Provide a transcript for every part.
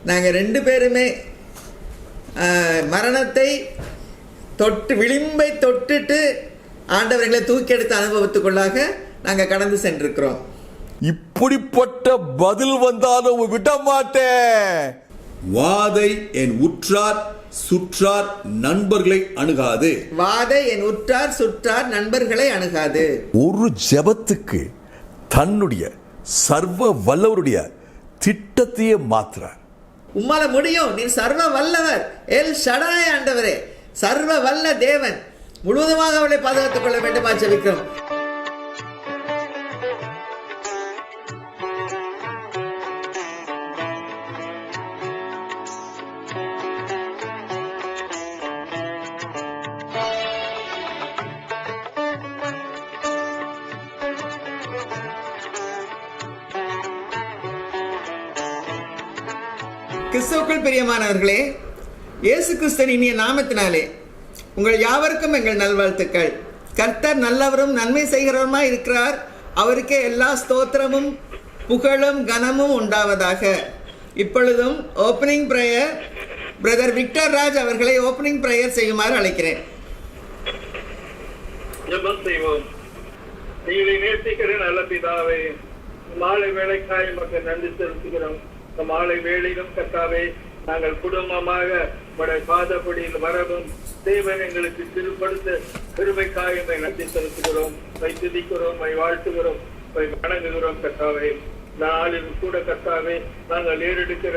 நாங்கள் 2 பேருமே மரணத்தை விளிம்பை தொட்டுட்டு ஆண்டவர்களை தூக்கி எடுத்த அனுபவத்துக்குள்ளாக நாங்கள் கடந்து சென்றிருக்கிறோம். இப்படிப்பட்ட பதில் வந்தாலும் விட மாட்டேன். வாதை என் உற்றார் சுற்றார் நண்பர்களை அணுகாது. வாதை என் உற்றார் சுற்றார் நண்பர்களை அணுகாது. ஒரு ஜெபத்துக்கு தன்னுடைய சர்வ வல்லவருடைய திட்டத்தையே மாற்றுறார். உம்மால முடியும், நீ சர்வ வல்லவர், எல் ஷடாய் ஆண்டவரே, சர்வ வல்ல தேவன், முழுவதுமாக அவளை பாதுகாத்துக் கொள்ள வேண்டுமா ஜெபிக்கிறோம். கிறிஸ்துவுக்குள் பிரியமானவர்களே, இயேசு கிறிஸ்துவின் இனிய நாமத்தினாலே உங்கள் யாவருக்கும் எங்கள் நல்வாழ்த்துக்கள். கர்த்தர் நல்லவரும் நன்மை செய்கிறவருமாய் இருக்கிறார். அவருக்கே எல்லா ஸ்தோத்திரமும் புகழும் கனமும் உண்டாவதாக. இப்பொழுதும் opening prayer brother Victor Raj அவர்களை ஓப்பனிங் பிரேயர் செய்யுமாறு அழைக்கிறேன். ஜெபம் செய்வோம். நீங்களை நேசிக்கிற நல்ல பிதாவே, மாலை வேளைக்காய் மக்கள் நன்றி செலுத்துகிறோம். மாலை வேளையிலும் கர்த்தாவே, நாங்கள் குடும்பமாக உடைய பாதப்படியில் வரவும் தேவன் எங்களுக்கு திருப்படுத்த பெருமைக்காய் நன்றி செலுத்துகிறோம், துதிக்கிறோம், வாழ்த்துகிறோம், வணங்குகிறோம். கர்த்தாவே, நாளில் கூட கர்த்தாவே, நாங்கள் ஏறெடுக்கிற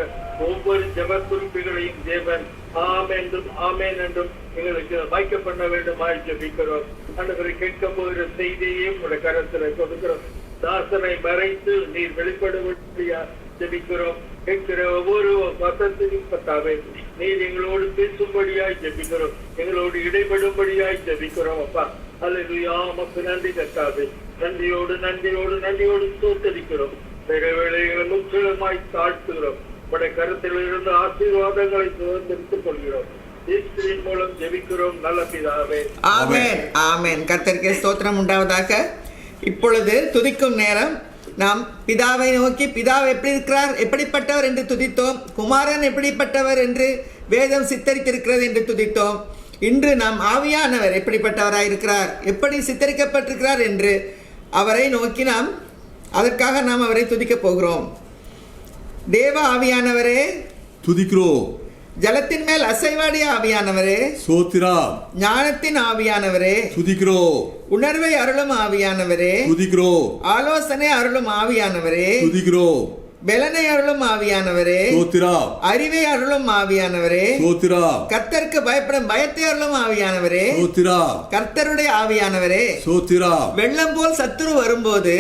ஒவ்வொரு ஜெப குறிப்புகளையும் தேவன் ஆமென்றும் ஆமேன் என்றும் எங்களுக்கு வாய்க்க பண்ண வேண்டுமாய் ஜெபிக்கிறோம். ஆண்டவரை கேட்க போகிற செய்தியையும் உடைய கரத்தில் கொடுக்கிறோம். தாசனை மறைத்து நீர் வெளிப்படுவதையா ஜெபிக்கிறோம். கேட்கிற ஒவ்வொரு வசத்தையும் கர்த்தாவே, நீர் எங்களோடு பேசும்படியாய் ஜெபிக்கிறோம், எங்களோடு இடைபடும்படியாய் ஜெபிக்கிறோம். அப்பா, அல்லேலூயா, உமக்கு நன்றி கர்த்தாவே. நன்றியோடு நன்றியோடு நன்றியோடு ஸ்தோத்திரிக்கிறோம். வேளைகளை முற்றிலுமாய் தாழ்த்துகிறோம். உடைய கருத்தில் இருந்து ஆசீர்வாதங்களை சுதந்திரித்துக் கொள்கிறோம். இயேசுவின் மூலம் ஜெபிக்கிறோம் நல்ல பிதாவே, ஆமென் ஆமென். கர்த்தருக்கு ஸ்தோத்திரம் உண்டாவதாக. இப்பொழுது துதிக்கும் நேரம். நாம் பிதாவை நோக்கி பிதாவை எப்படி இருக்கிறார், எப்படிப்பட்டவர் என்று துதித்தோம். குமாரன் எப்படிப்பட்டவர் என்று வேதம் சித்தரித்திருக்கிறது என்று துதித்தோம். இன்று நாம் ஆவியானவர் எப்படிப்பட்டவராய் இருக்கிறார், எப்படி சித்தரிக்கப்பட்டிருக்கிறார் என்று அவரை நோக்கி அதற்காக நாம் அவரை துதிக்கப் போகிறோம். தேவ ஆவியானவரே துதிக்கிறோம். ஜலத்தின் மேல் அசைவாடிய ஆவியானவரே ஸ்தோத்திரம். ஞானத்தின் ஆவியானவரே துதிக்கிறோம். உணர்வை அருளும் ஆவியானவரே துதிக்கிறோம். ஆலோசனை அருளும் ஆவியானவரே துதிக்கிறோம். பெலனை அருளும் ஆவியானவரே ஸ்தோத்திரம். அறிவை அருளும் ஆவியானவரே ஸ்தோத்திரம். கர்த்தருக்கு பயப்படும் பயத்தை அருளும் ஆவியானவரே ஸ்தோத்திரம். கர்த்தருடைய ஆவியானவரே ஸ்தோத்திரம். வெள்ளம் போல் சத்துரு வரும்போது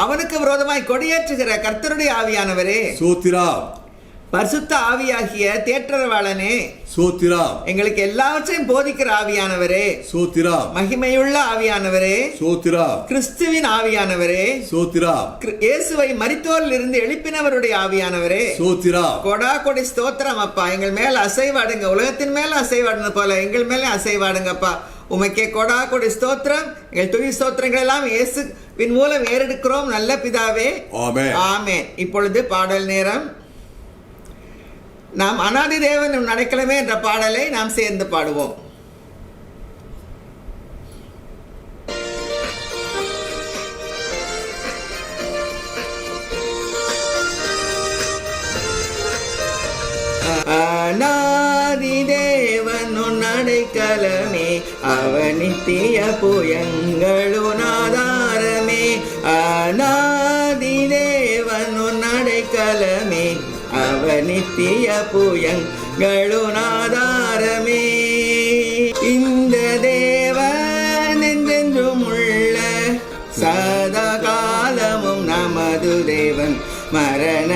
அவனுக்கு விரோதமாய் கொடியேற்றுகிற கர்த்தருடைய ஆவியானவரே ஸ்தோத்திரம். பரிசுத்த ஆவியாகிய தேற்றரவாளனே ஸ்தோத்திரம். எங்களுக்கு எல்லாவற்றையும் போதிக்கிற ஆவியானவரே ஸ்தோத்திரம். மகிமையுள்ள ஆவியானவரே ஸ்தோத்திரம். கிறிஸ்துவின் ஆவியானவரே ஸ்தோத்திரம். இயேசுவை மரித்தோரில் இருந்து எழுப்பினவருடைய ஆவியானவரே ஸ்தோத்திரம். கொடா கொடி ஸ்தோத்திரம். அப்பா, எங்கள் மேல அசைவாடுங்க. உலகத்தின் மேல அசைவாடுன போல எங்கள் மேல அசைவாடுங்கப்பா. உமக்கே கொடா கொடி ஸ்தோத்திரம். எங்கள் துதி ஸ்தோத்திரங்கள் எல்லாம் இயேசுவின் மூலம் ஏறெடுக்கிறோம் நல்ல பிதாவே, ஆமென் ஆமென். இப்பொழுது பாடல் நேரம். நாம் அநாதி தேவன் நடக்கலமே என்ற பாடலை நாம் சேர்ந்து பாடுவோம். அநாதி தேவன் அடைக்கலமே, அவனித்திய புயங்களுன் ஆதாரமே. அநாதி தேவன் அடைக்கலமே, அவனித்திய புயங்களுன் ஆதாரமே. இந்த தேவன் என்றென்றும் உள்ள சதா காலமும் நமது தேவன், மரண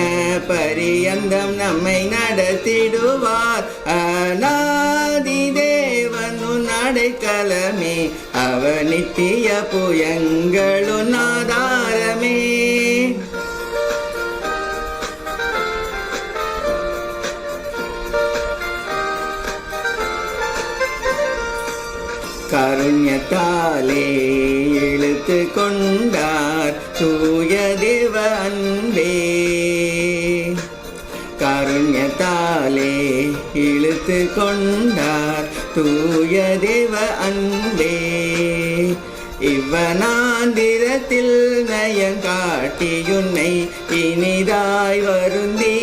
பரியந்தம் நம்மை நடத்திடுவார். அநாதி தேவன் அடைக்கலமே, அவனித்திய புயங்களுன் ஆதாரமே. கருண்யத்தாலே இழுத்து கொண்டார் தூய தேவ அன்பே. கருண்யத்தாலே கரத்தாலே இழுத்து கொண்டார் தூய தேவ அன்பே. இவ்வனாந்திரத்தில் நயங்காட்டியுன்னை இனிதாய் வருந்தி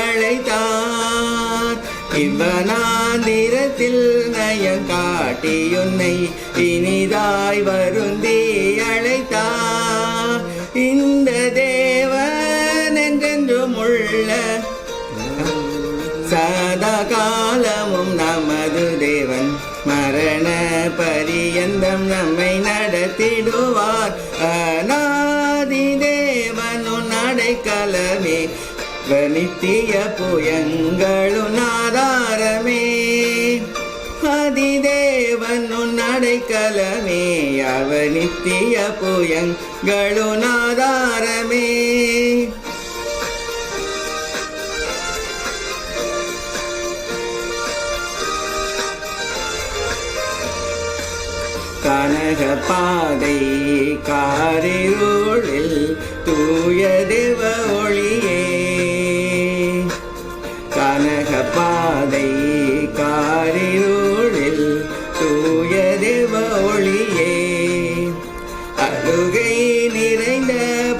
அழைத்தார். இவ்வனாந்திரத்தில் நயங்காட்டியுன்னை இனிதாய் வருந்தி அழைத்தார். இந்த தேவன் என்றென்றும் உள்ள சதா காலமும் நமது தேவன். மரண பரியந்தம் நம்மை நடத்திடுவார். அநாதி தேவனுன் அடைக்கலமே, நித்திய புயங்களுன் ஆதாரமே. அதிதேவனுன் அடைக்கலமே, அவர் நித்திய புயங்களுன் ஆதாரமே. கனக பாதை காரிருளில் தூய தேவ ஒளியே. கனக பாதை காரிருளில் தூய தேவ ஒளியே. அழுகை நிறைந்த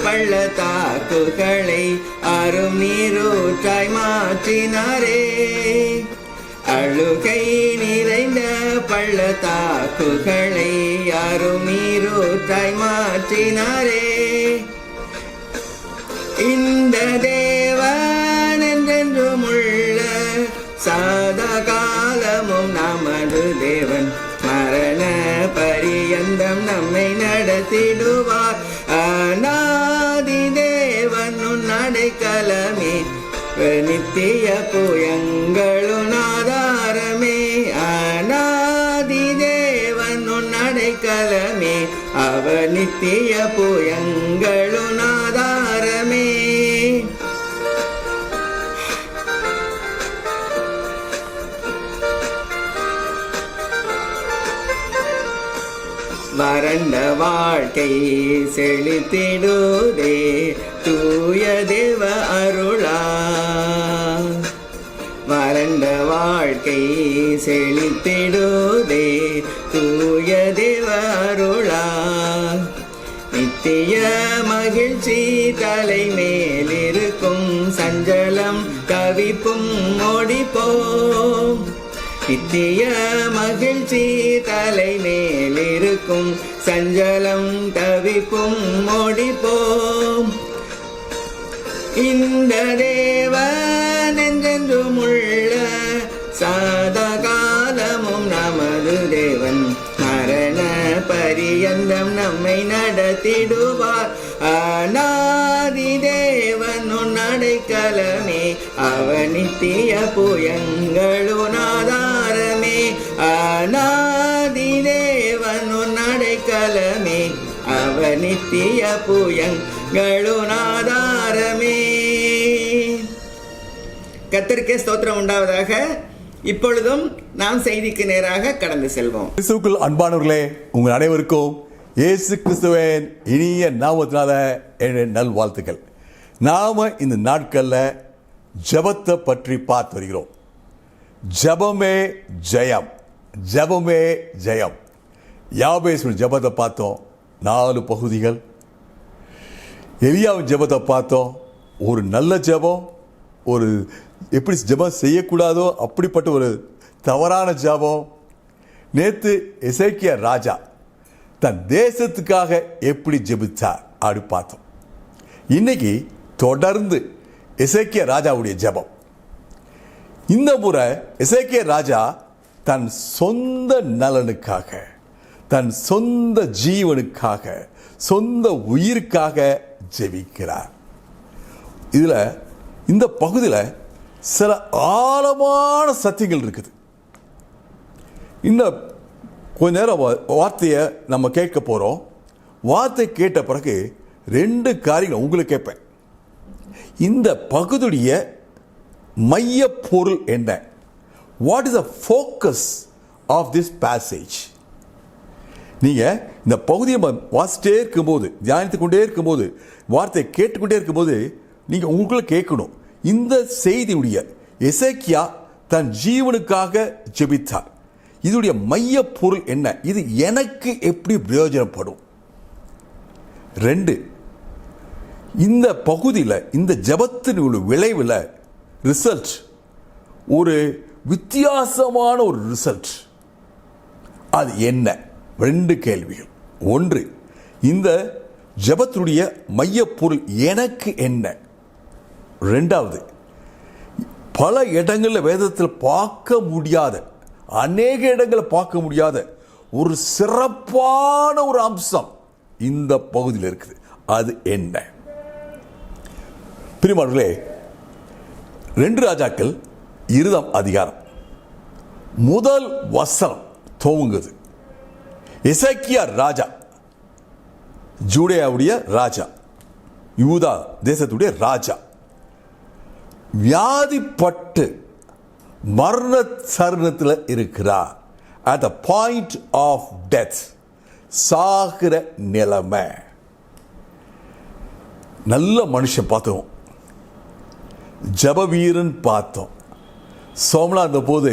பள்ளத்தாக்குகளை அரும் நீரூற்றாய் மாற்றினாரே. அழுகை நிறைந்த பள்ளத்தாக்குகளை அரும் நீரூற்றாய் மாற்றினாரே. இந்த தேவன் என்றென்றும் உள்ள சதா காலமும் நமது தேவன். மரண பரியந்தம் நம்மை நடத்திடுவார். அநாதி தேவனுன் அடைக்கலமே, நித்திய புயங்களுன் ஆதாரமே. அநாதி தேவனுன் அடைக்கலமே, அவர் நித்திய புயங்களுன் ஆதாரமே. வறண்ட வாழ்க்கை செழித்திடுதே தூய தேவ அருளா. வறண்ட வாழ்க்கை செழித்திடுதே தூய தேவ அருளா. நித்திய மகிழ்ச்சி தலை மேலிருக்கும், சஞ்சலம் தவிப்பும் ஓடிப்போம். நித்திய மகிழ்ச்சி தலை மேலிருக்கும், சஞ்சலம் தவிப்பும் ஓடிப்போம். இந்த தேவன் என்றென்றும் உள்ள சதா காலமும் நமது தேவன். மரண பரியந்தம் நம்மை நடத்திடுவார். அநாதி தேவனுன் அடைக்கலமே, அவர் நித்திய புயங்களுன் ஆதாரமே. அநாதி தேவனுன் அடைக்கலமே, அவர் நித்திய புயங்களுன் ஆதாரமே. கர்த்தருக்கே ஸ்தோத்திரம் உண்டாவதாக. இப்பொழுதும் நாம் செய்திக்கு நேராக கடந்து செல்வோம். கிறிஸ்துவுக்குள் அன்பானவர்களே, உங்கள் அனைவருக்கும் இயேசு கிறிஸ்துவின் இனிய நாமத்தினால என் நல்வாழ்த்துக்கள். நாம இந்த நாட்களில் ஜெபத்தை பற்றி பார்த்து வருகிறோம். ஜெபமே ஜெயம், ஜெபமே ஜெயம். யாபேசின் ஜெபத்தை பார்த்தோம், 4 பகுதிகள். எலியாவின் ஜெபத்தை பார்த்தோம், ஒரு நல்ல ஜெபம், ஒரு எப்படி ஜெபம் செய்யக்கூடாதோ அப்படிப்பட்ட ஒரு தவறான ஜெபம். நேற்று எசேக்கியா ராஜா தன் தேசத்துக்காக எப்படி ஜெபித்தார் அப்படி பார்த்தோம். இன்னைக்கு தொடர்ந்து எசேக்கியா ராஜாவுடைய ஜெபம். இந்த முறை எசேக்கியா ராஜா தன் சொந்த நலனுக்காக, தன் சொந்த ஜீவனுக்காக, சொந்த உயிருக்காக ஜெபிக்கிறார். இதில் இந்த பகுதியில் சில ஆழமான சத்தியங்கள் இருக்குது. இன்னும் கொஞ்ச நேரம் வார்த்தையை நம்ம கேட்க போகிறோம். வார்த்தை கேட்ட பிறகு 2 காரியங்கள் உங்களுக்கு கேட்பேன். இந்த பகுதியுடைய மைய பொருள் என்ன? What is the focus of this passage? நீங்கள் இந்த பகுதியை வாசிட்டே இருக்கும்போது, தியானித்து கொண்டே இருக்கும்போது, வார்த்தையை கேட்டுக்கொண்டே இருக்கும்போது நீங்கள் உங்களுக்குள்ள கேட்கணும், இந்த செய்தியுடைய எசேக்கியா தன் ஜீவனுக்காக ஜெபித்தார். இதனுடைய மைய பொருள் என்ன? இது எனக்கு எப்படி பிரயோஜனப்படும்? 2, இந்த பகுதியில் இந்த ஜெபத்தின் விளைவில் ரிசல்ட் ஒரு வித்தியாசமான ஒரு ரிசல்ட். அது என்ன? 2 கேள்விகள். 1, இந்த ஜெபத்தினுடைய மையப்பொருள் எனக்கு என்ன? 2வது, பல இடங்களில் வேதத்தில் பார்க்க முடியாத, அநேக இடங்களில் பார்க்க முடியாத ஒரு சிறப்பான ஒரு அம்சம் இந்த பகுதியில் இருக்குது. அது என்ன? பிரியமானவர்களே, 2 ராஜாக்கள் 20ஆம் அதிகாரம் முதல் வசனம் துவங்குது. எசேக்கியா ராஜா, ஜூடேயாவுடைய ராஜா, யூதா தேசத்துடைய ராஜா, வியாதிப்பட்டு மரண தருணத்தில் இருக்கிறார். at the point of death, சாகிற நிலைமை. நல்ல மனுஷன் பார்த்தோம், ஜப வீரன் பார்த்தோம். சோமலா இருந்த போது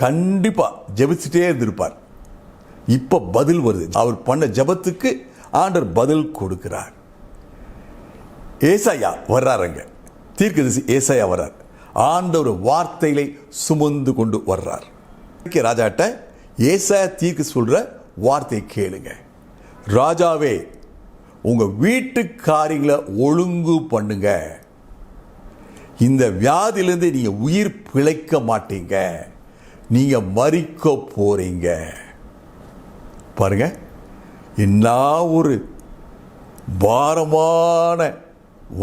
கண்டிப்பா ஜெபிச்சுட்டே இருந்திருப்பார். இப்ப பதில் வருது. அவர் பண்ண ஜபத்துக்கு ஆண்டவர் பதில் கொடுக்கிறார். ஏசாயா வர்றாருங்க, தீர்க்கதரிசி ஏசாயா வர்றார். ஆண்டவர் வார்த்தைகளை சுமந்து கொண்டு வர்றார். ராஜாட்ட ஏசாயா தீர்க்க சொல்ற வார்த்தை கேளுங்க. ராஜாவே, உங்க வீட்டு காரியங்களை ஒழுங்கு பண்ணுங்க. இந்த வியாதியிலிருந்து நீங்க உயிர் பிழைக்க மாட்டீங்க, நீங்க மரிக்க போறீங்க. பாருங்க, என்ன ஒரு பாரமான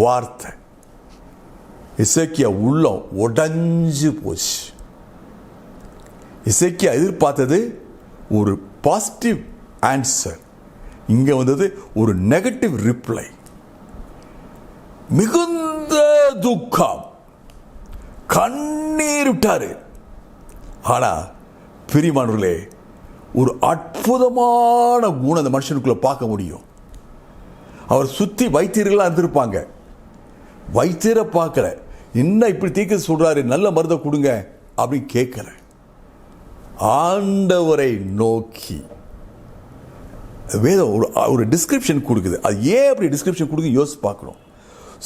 வார்த்தை. எசேக்கியா உள்ளம் உடைஞ்சு போச்சு. எசேக்கியா எதிர்பார்த்தது ஒரு பாசிட்டிவ் ஆன்சர், இங்க வந்தது ஒரு நெகட்டிவ் ரிப்ளை. மிகுந்த துக்கம், கண்ணீர் விட்டாரு. ஆனா பிரியமானவர்களே, ஒரு அற்புதமான குணம் அந்த மனுஷனுக்குள்ள பார்க்க முடியும். அவர் சுத்தி வைத்தியர்களா இருந்திருப்பாங்க. வைத்தியரை பார்க்கல, என்ன இப்படி தீர்க்க சொல்றாரு, நல்ல மருந்தை கொடுங்க அப்படின்னு கேட்கல. ஆண்டவரை நோக்கி வேதம் ஒரு டிஸ்கிரிப்ஷன் கொடுக்குது. அது ஏன் அப்படி டிஸ்கிரிப்ஷன் கொடுக்குது யோசிச்சு பார்க்கணும்.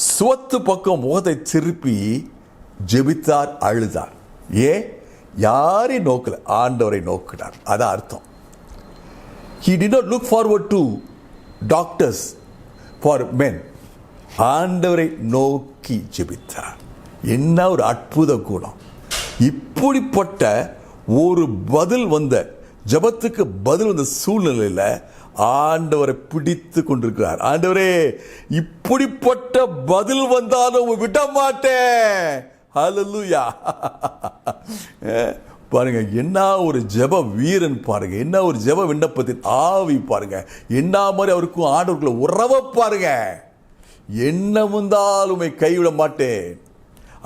சுவத்து பக்கம் முகத்தை திருப்பி ஜெபித்தார், அழுதார். ஏன்? யாரை நோக்கல, ஆண்டவரை நோக்கினார். அதான் அர்த்தம். He did not look forward to doctors for men. ஆண்டவரை நோக்கி ஜெபித்தார். என்ன ஒரு அற்புத குணம்! இப்படிப்பட்ட ஒரு பதில் வந்த ஜபத்துக்கு பதில் வந்த சூழ்நிலையில் ஆண்டவரை பிடித்து கொண்டிருக்கிறார். ஆண்டவரே, இப்படிப்பட்ட பதில் வந்தாலும் விட மாட்டேன். ஹல்லேலூயா. பாருங்க, என்ன ஒரு ஜெப வீரன் பாருங்க, என்ன ஒரு ஜெப விண்ணப்பத்தின் ஆவி பாருங்க, என்ன மாதிரி அவருக்கும் ஆண்டவருக்குள்ள உறவை பாருங்க. என்ன வந்தாலுமே கைவிட மாட்டேன்.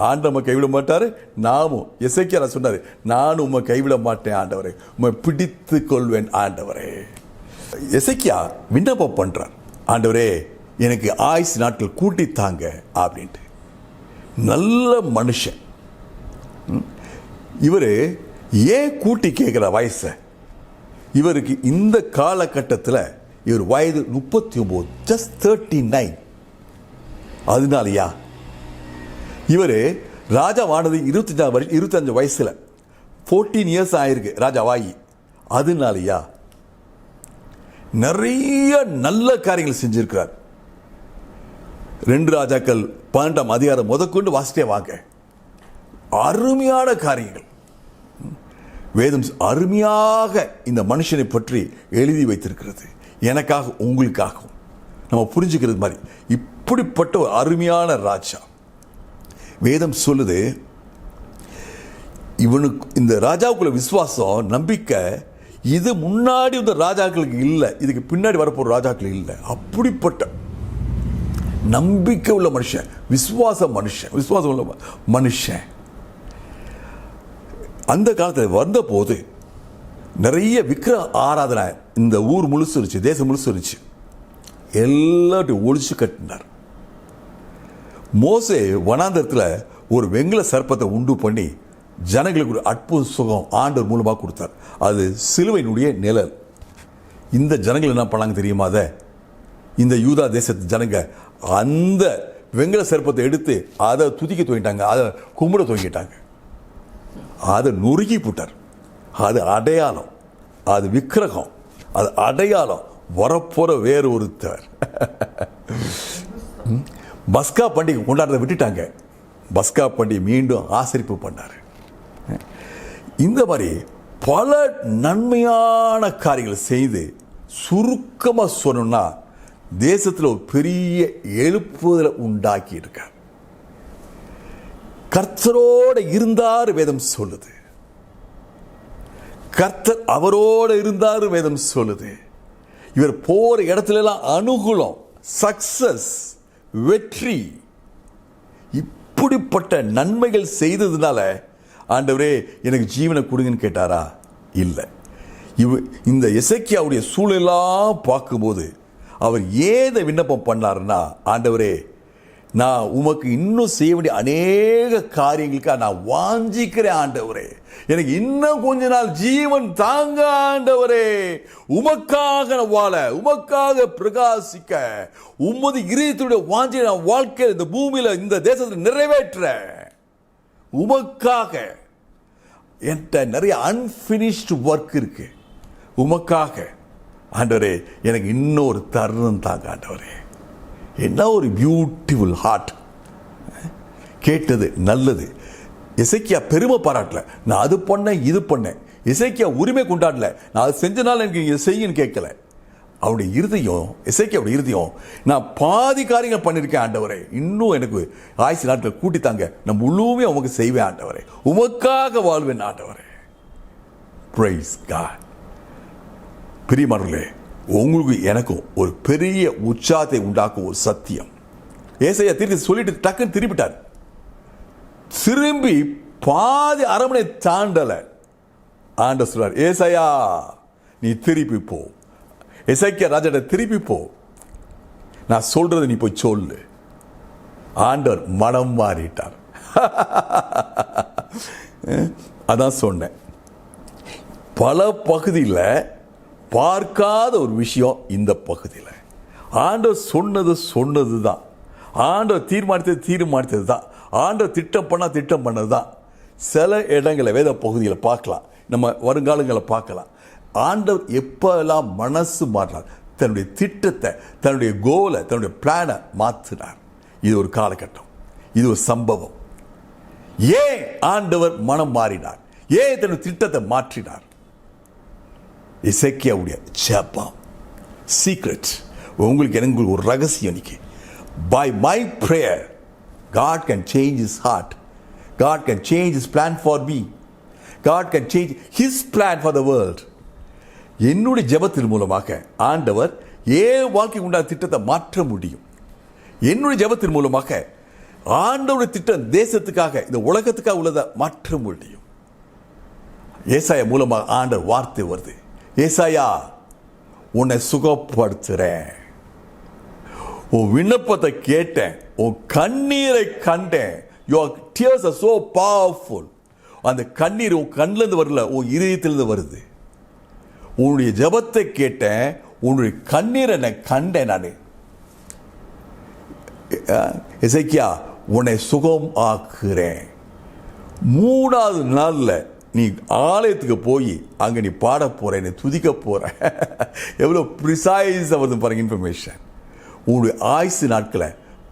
ஆண்டவர் கைவிட மாட்டாரு. நாமும் எசேக்கியா சொன்னாரு, நானும் உம்மை கைவிட மாட்டேன் ஆண்டவரே, உம்மை பிடித்து கொள்வேன் ஆண்டவரே. எசேக்கியா விண்ணப்பம் பண்றார், ஆண்டவரே எனக்கு ஆயுசு நாட்கள் கூட்டி தாங்க அப்படின்ட்டு. நல்ல மனுஷன் இவரு. ஏன் கூட்டி கேட்கிற வயசை? இவருக்கு இந்த காலகட்டத்தில் இவர் வயது 39, ஜஸ்ட் 39. அதனாலயா இவர் ராஜாவானது 25 வயசுல 14 இயர்ஸ் ஆயிருக்கு ராஜாவாகி. அதனாலயா நிறைய நல்ல காரியங்கள் செஞ்சிருக்கிறார். 2 ராஜாக்கள் 12ஆம் அதிகாரம் முதற்கொண்டு வாசிட்டே வாங்க. அருமையான காரியங்கள். வேதம் அருமையாக இந்த மனுஷனை பற்றி எழுதி வைத்திருக்கிறது, எனக்காக உங்களுக்காகவும் நம்ம புரிஞ்சுக்கிறது மாதிரி. இப்படிப்பட்ட ஒரு அருமையான ராஜா. வேதம் சொல்லுது, இவனுக்கு இந்த ராஜாவுக்குள்ள விசுவாசம், நம்பிக்கை இது முன்னாடி இந்த ராஜாக்களுக்கு இல்லை, இதுக்கு பின்னாடி வரப்போற ராஜாக்கள் இல்லை. அப்படிப்பட்ட நம்பிக்கை உள்ள மனுஷன், விசுவாசம் உள்ள மனுஷன். அந்த காலத்தில் வந்த போது நிறைய விக்கிர ஆராதனை இந்த ஊர் முழுசு இருந்துச்சு, தேசம் முழுசு இருந்துச்சு. எல்லாத்தையும் ஒழிச்சு கட்டினார். மோசே வனாந்தரத்தில் ஒரு வெங்கல சர்ப்பத்தை உண்டு பண்ணி ஜனங்களுக்கு ஒரு அற்புத சுகம் ஆண்டவர் மூலமாக கொடுத்தார். அது சிலுவையினுடைய நிழல். இந்த ஜனங்கள் என்ன பண்ணாங்க தெரியுமா? இந்த யூதா தேசத்து ஜனங்க அந்த வெங்கல சர்ப்பத்தை எடுத்து அதை துதிக்க துவங்கிட்டாங்க, அதை கும்பிட துவங்கிட்டாங்க, அதை நொறுக்கி போட்டார். அது அடையாளம், அது விக்கிரகம், அது அடையாளம். வரப்போற வேறு ஒருத்தர் பஸ்கா பண்டிகை கொண்டாடுறதை விட்டுட்டாங்க. பஸ்கா பண்டிகை மீண்டும் ஆசரிப்பு பண்ணார். இந்த மாதிரி பல நன்மையான காரியங்களை செய்து சுருக்கமாக சொன்னா தேசத்தில் ஒரு பெரிய எழுப்புதலை உண்டாக்கி இருக்கார். கர்த்தரோட இருந்தார் வேதம் சொல்லுது. கர்த்தர் அவரோட இருந்தார் வேதம் சொல்லுது. இவர் போற இடத்துல எல்லாம் அனுகூலம், சக்சஸ், வெற்றி. இப்படிப்பட்ட நன்மைகள் செய்ததுனால ஆண்டவரே எனக்கு ஜீவனை கொடுங்கன்னு கேட்டாரா? இல்லை. இந்த எசேக்கியாவுடைய சூழலெல்லாம் பார்க்கும்போது அவர் ஏதை விண்ணப்பம் பண்ணாருன்னா, ஆண்டவரே நான் உமக்கு இன்னும் செய்ய வேண்டிய அநேக காரியங்களுக்காக நான் வாஞ்சிக்கிறேன் ஆண்டவரே, எனக்கு இன்னும் கொஞ்ச நாள் ஜீவன் தாங்க ஆண்டவரே, உமக்காக நான் வாழ, உமக்காக பிரகாசிக்க, உமது இதயத்துடைய வாஞ்சை நான் வாழ்க்கையில் இந்த பூமியில் இந்த தேசத்தில் நிறைவேற்ற, உமக்காக என்கிட்ட நிறைய அன்பினிஷ்டு ஒர்க் இருக்கு, உமக்காக ஆண்டவரே எனக்கு இன்னொரு தருணம் தாங்க ஆண்டவரே. என்ன ஒரு பியூட்டிஃபுல் ஹார்ட். கேட்டது நல்லது. எசேக்கியா பெருமை பாராட்டல, நான் அது பண்ணேன் இது பண்ணேன். எசேக்கியா உரிமை கொண்டாடல, நான் அது செஞ்சனால எனக்கு இங்கே செய்யன்னு கேட்கல. அவருடைய இருதயம், எசேக்கியாவுடைய இருதயம், நான் பாதி காரியங்கள் பண்ணியிருக்கேன் ஆண்டவரே, இன்னும் எனக்கு ஆயுசு நாட்கள் கூட்டித்தாங்க, நான் முழுமே உமக்கு செய்வேன் ஆண்டவரே, உமக்காக வாழ்வேன் ஆண்டவரே. Praise God. பிரியமானவர்களே, உங்களுக்கு எனக்கும் ஒரு பெரிய உற்சாகத்தை உண்டாக்கும் ஒரு சத்தியம். ஏசாயா தீர்க்கதரிசி சொல்லிட்டு டக்குன்னு திருப்பிட்டார். திரும்பி பாதி அரமனை தாண்டல. ஆண்டவர் சொல்றார், ஏசாயா நீ திருப்பி போ, எசேக்கியா ராஜாட்ட திருப்பி போ, நான் சொல்றது நீ போய் சொல்லு. ஆண்டவர் மனம் மாறிட்டார். அதான் சொன்னேன், பல பகுதியில் பார்க்காத ஒரு விஷயம் இந்த பகுதியில். ஆண்டவர் சொன்னது தான், ஆண்டவர் தீர்மானித்தது தான், ஆண்டவர் திட்டம் பண்ணது தான். சில இடங்களை வேத பகுதியில் பார்க்கலாம், நம்ம வருங்காலங்களை பார்க்கலாம். ஆண்டவர் எப்பெல்லாம் மனசு மாறினார், தன்னுடைய திட்டத்தை, தன்னுடைய கோலை, தன்னுடைய பிளானை மாற்றினார். இது ஒரு காலகட்டம், இது ஒரு சம்பவம். ஏன் ஆண்டவர் மனம் மாறினார், ஏன் தன்னுடைய திட்டத்தை மாற்றினார்? எசேக்கியாவுடைய ஜெபம் சீக்ரெட். உங்களுக்கு எனக்கு ஒரு ரகசியம் இன்னைக்கு. By my prayer, God can change his heart. God can change his plan for me. God can change his plan for the world. என்னுடைய ஜெபத்தின் மூலமாக ஆண்டவர் ஏன் வாழ்க்கை உண்டான திட்டத்தை மாற்ற முடியும். என்னுடைய ஜெபத்தின் மூலமாக ஆண்டவருடைய திட்டம் தேசத்துக்காக, இந்த உலகத்துக்காக உள்ளதை மாற்ற முடியும். ஏசாயா மூலமாக ஆண்டவர் வார்த்தை வருது, ஏசாயா உன்னை சுகப்படுத்துறேன், உன் விண்ணப்பத்தை கேட்டேன், உன் கண்ணீரை கண்டேன். Your tears are so powerful. அந்த கண்ணீர் உன் கண்ணிலிருந்து வரல, உன் இதயத்திலிருந்து வருது. உன்னுடைய ஜெபத்தை கேட்டேன், உன்னுடைய கண்ணீரை நான் கண்டேன். நான் எசேக்கியா உன்னை சுகம் ஆக்குறேன். 3வது நாளில் நீ ஆலயத்துக்கு போய் அங்கே நீ பாட போற, நீ துதிக்க போற. எவ்வளோ ப்ரிசைஸாக வருது பாருங்க இன்ஃபர்மேஷன். உங்களுடைய ஆயுசு நாட்களை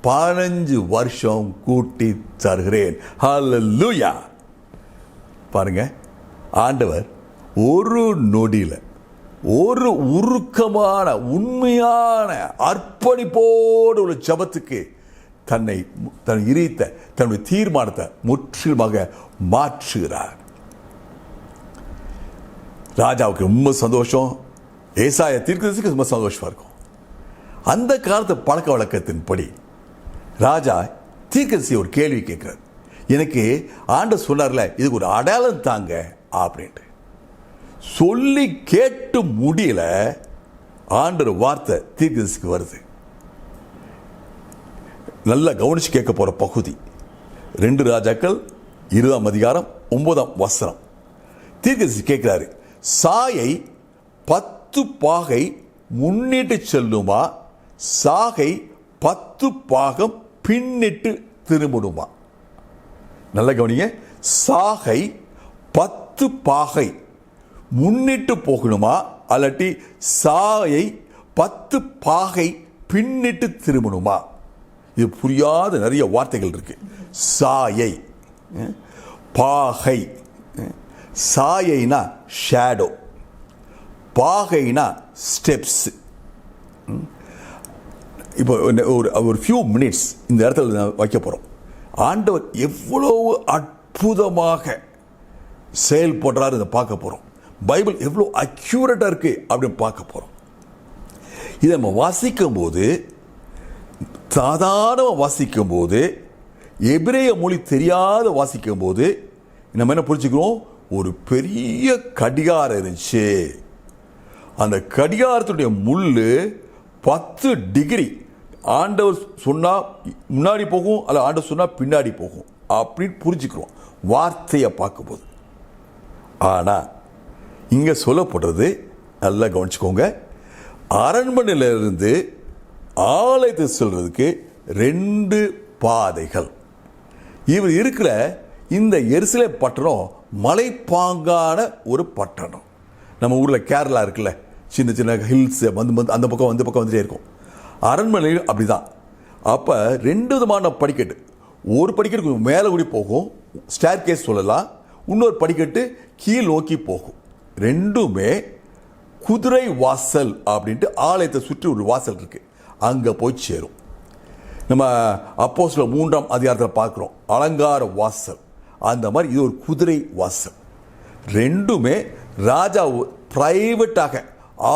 15 வருஷம் கூட்டி தருகிறேன். ஹல்லேலூயா. பாருங்க, ஆண்டவர் ஒரு நொடியில் ஒரு உருக்கமான உண்மையான அர்ப்பணிப்போடு உள்ள ஜபத்துக்கு தன் இதயத்தை, தன்னுடைய தீர்மானத்தை முற்றிலுமாக மாற்றுகிறார். ராஜாவுக்கு ரொம்ப சந்தோஷம், ஏசாயா தீர்க்கதரிசிக்கு ரொம்ப சந்தோஷமா இருக்கும். அந்த காலத்து பழக்க வழக்கத்தின்படி ராஜா தீர்க்கதரிசி ஒரு கேள்வி கேட்கிறார், எனக்கு ஆண்டவர் சொன்னார்ல இதுக்கு ஒரு அடையாளம் தாங்க அப்படின்ட்டு சொல்லி கேட்டு முடியல. ஆண்டவர் வார்த்தை தீர்க்கதரிசிக்கு வருது. நல்லா கவனிச்சு கேட்க போற பகுதி. 2 ராஜாக்கள் 20:9 தீர்க்கதரிசி கேட்கிறாரு, சாயை 10 பாகை முன்னிட்டு செல்லுமா, சாகை 10 பாகம் பின்னிட்டு திரும்பணுமா? நல்ல கவனிங்க, சாகை 10 பாகை முன்னிட்டு போகணுமா, அல்லாட்டி சாயை 10 பாகை பின்னிட்டு திரும்பணுமா? இது புரியாத நிறைய வார்த்தைகள் இருக்கு. சாயை, பாகை. சாயைனா ஷேடோ, பாகைனா ஸ்டெப்ஸ். இப்போ ஒரு ஃபியூ மினிட்ஸ் இந்த இடத்துல வைக்க போகிறோம். ஆண்டவர் எவ்வளவு அற்புதமாக செயல்படுறாரு இதை பார்க்க போகிறோம். பைபிள் எவ்வளோ அக்யூரேட்டாக இருக்கு அப்படின்னு பார்க்க போகிறோம். இதை நம்ம வாசிக்கும் போது, சாதாரணமாக வாசிக்கும் போது, எபிரேய மொழி தெரியாத வாசிக்கும் போது நம்ம என்ன புரிஞ்சுக்கிறோம்? ஒரு பெரிய கடிகாரம் இருந்துச்சு. அந்த கடிகாரத்துடைய முள்ளு 10 டிகிரி. ஆண்டவர் சொன்னா முன்னாடி போகும், அல்ல ஆண்டவர் சொன்னா பின்னாடி போகும் அப்படின்னு புரிஞ்சுக்கிறோம் வார்த்தையை பார்க்கும்போது. ஆனால் இங்கே சொல்லப்படுறது நல்லா கவனிச்சுக்கோங்க. அரண்மனையிலிருந்து ஆலயத்தை செல்றதுக்கு 2 பாதைகள். இவர் இருக்கிற இந்த எருசலேம் பட்டணம் மலைப்பாங்கான ஒரு பட்டணம். நம்ம ஊரில் கேரளா இருக்குல்ல, சின்ன சின்ன ஹில்ஸ் வந்து அந்த பக்கம் வந்துட்டே இருக்கும். அரண்மனையில் அப்படிதான். அப்போ 2 விதமான படிக்கட்டு. ஒரு படிக்கட்டு மேலே கூடி போகும், ஸ்டேர் கேஸ் சொல்லலாம். இன்னொரு படிக்கட்டு கீழ் நோக்கி போகும். 2மே குதிரை வாசல் அப்படின்ட்டு ஆலயத்தை சுற்றி ஒரு வாசல் இருக்கு, அங்கே போய் சேரும். நம்ம அப்போஸ்தலர் 3ஆம் அதிகாரத்தில் பார்க்குறோம் அலங்கார வாசல். அந்த மாதிரி இது ஒரு குதிரை வாசல். 2மே ராஜா பிரைவேட்டாக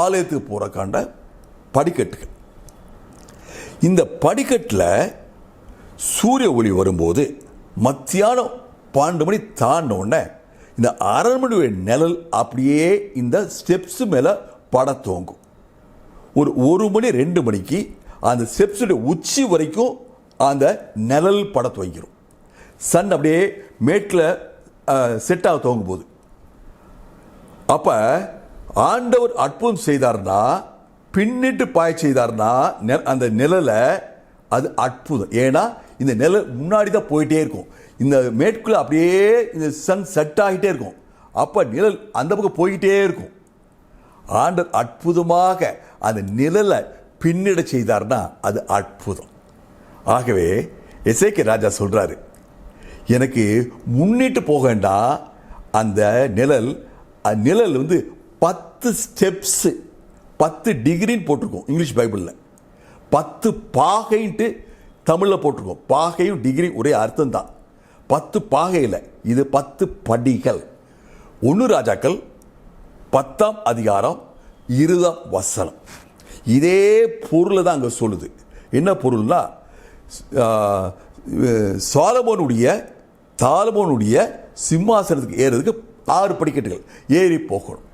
ஆலயத்துக்கு போகிறக்காண்ட படிக்கட்டுகள். இந்த படிக்கட்டில் சூரிய ஒளி வரும்போது மத்தியானம் 12 மணி தாண்டின உடனே இந்த அரண்மனையுடைய நிழல் அப்படியே இந்த ஸ்டெப்ஸ் மேலே பட துவங்கும். ஒரு 1 மணி 2 மணிக்கு அந்த ஸ்டெப்ஸுடைய உச்சி வரைக்கும் அந்த நிழல் பட துவங்கிடும். சன் அப்படியே மேட்டில் செட் ஆக துவங்கும் போது, அப்போ ஆண்டவர் அற்புதம் செய்தார்னா, பின்னிட்டு பாய செய்தார்னா அந்த நிழலை, அது அற்புதம். ஏன்னா இந்த நிழல் முன்னாடி தான் போயிட்டே இருக்கும். இந்த மேட்குள்ள அப்படியே இந்த சன் செட் ஆகிட்டே இருக்கும். அப்போ நிழல் அந்த பக்கம் போய்கிட்டே இருக்கும். ஆண்டவர் அற்புதமாக அந்த நிழலை பின்னிட செய்தார்னா அது அற்புதம். ஆகவே எசேக்கியா ராஜா சொல்றாரு, எனக்கு முன்னிட்டு போக வேண்டாம். அந்த நிழல் வந்து 10 ஸ்டெப்ஸ், 10 டிகிரின்னு போட்டிருக்கோம் இங்கிலீஷ் பைபிளில். 10 பாகைன்ட்டு தமிழில் போட்டிருக்கோம். பாகையும் டிகிரி ஒரே அர்த்தம் தான். 10 பாகையில் இது 10 படிகள். 1 ராஜாக்கள் 10ஆம் அதிகாரம் 20ஆம் வசனம். இதே பொருளை தான் அங்கே சொல்லுது. என்ன பொருள்னா, சாலமோனுடைய சிம்மாசனத்துக்கு ஏறதுக்கு 6 படிக்கட்டுகள் ஏறி போகணும்.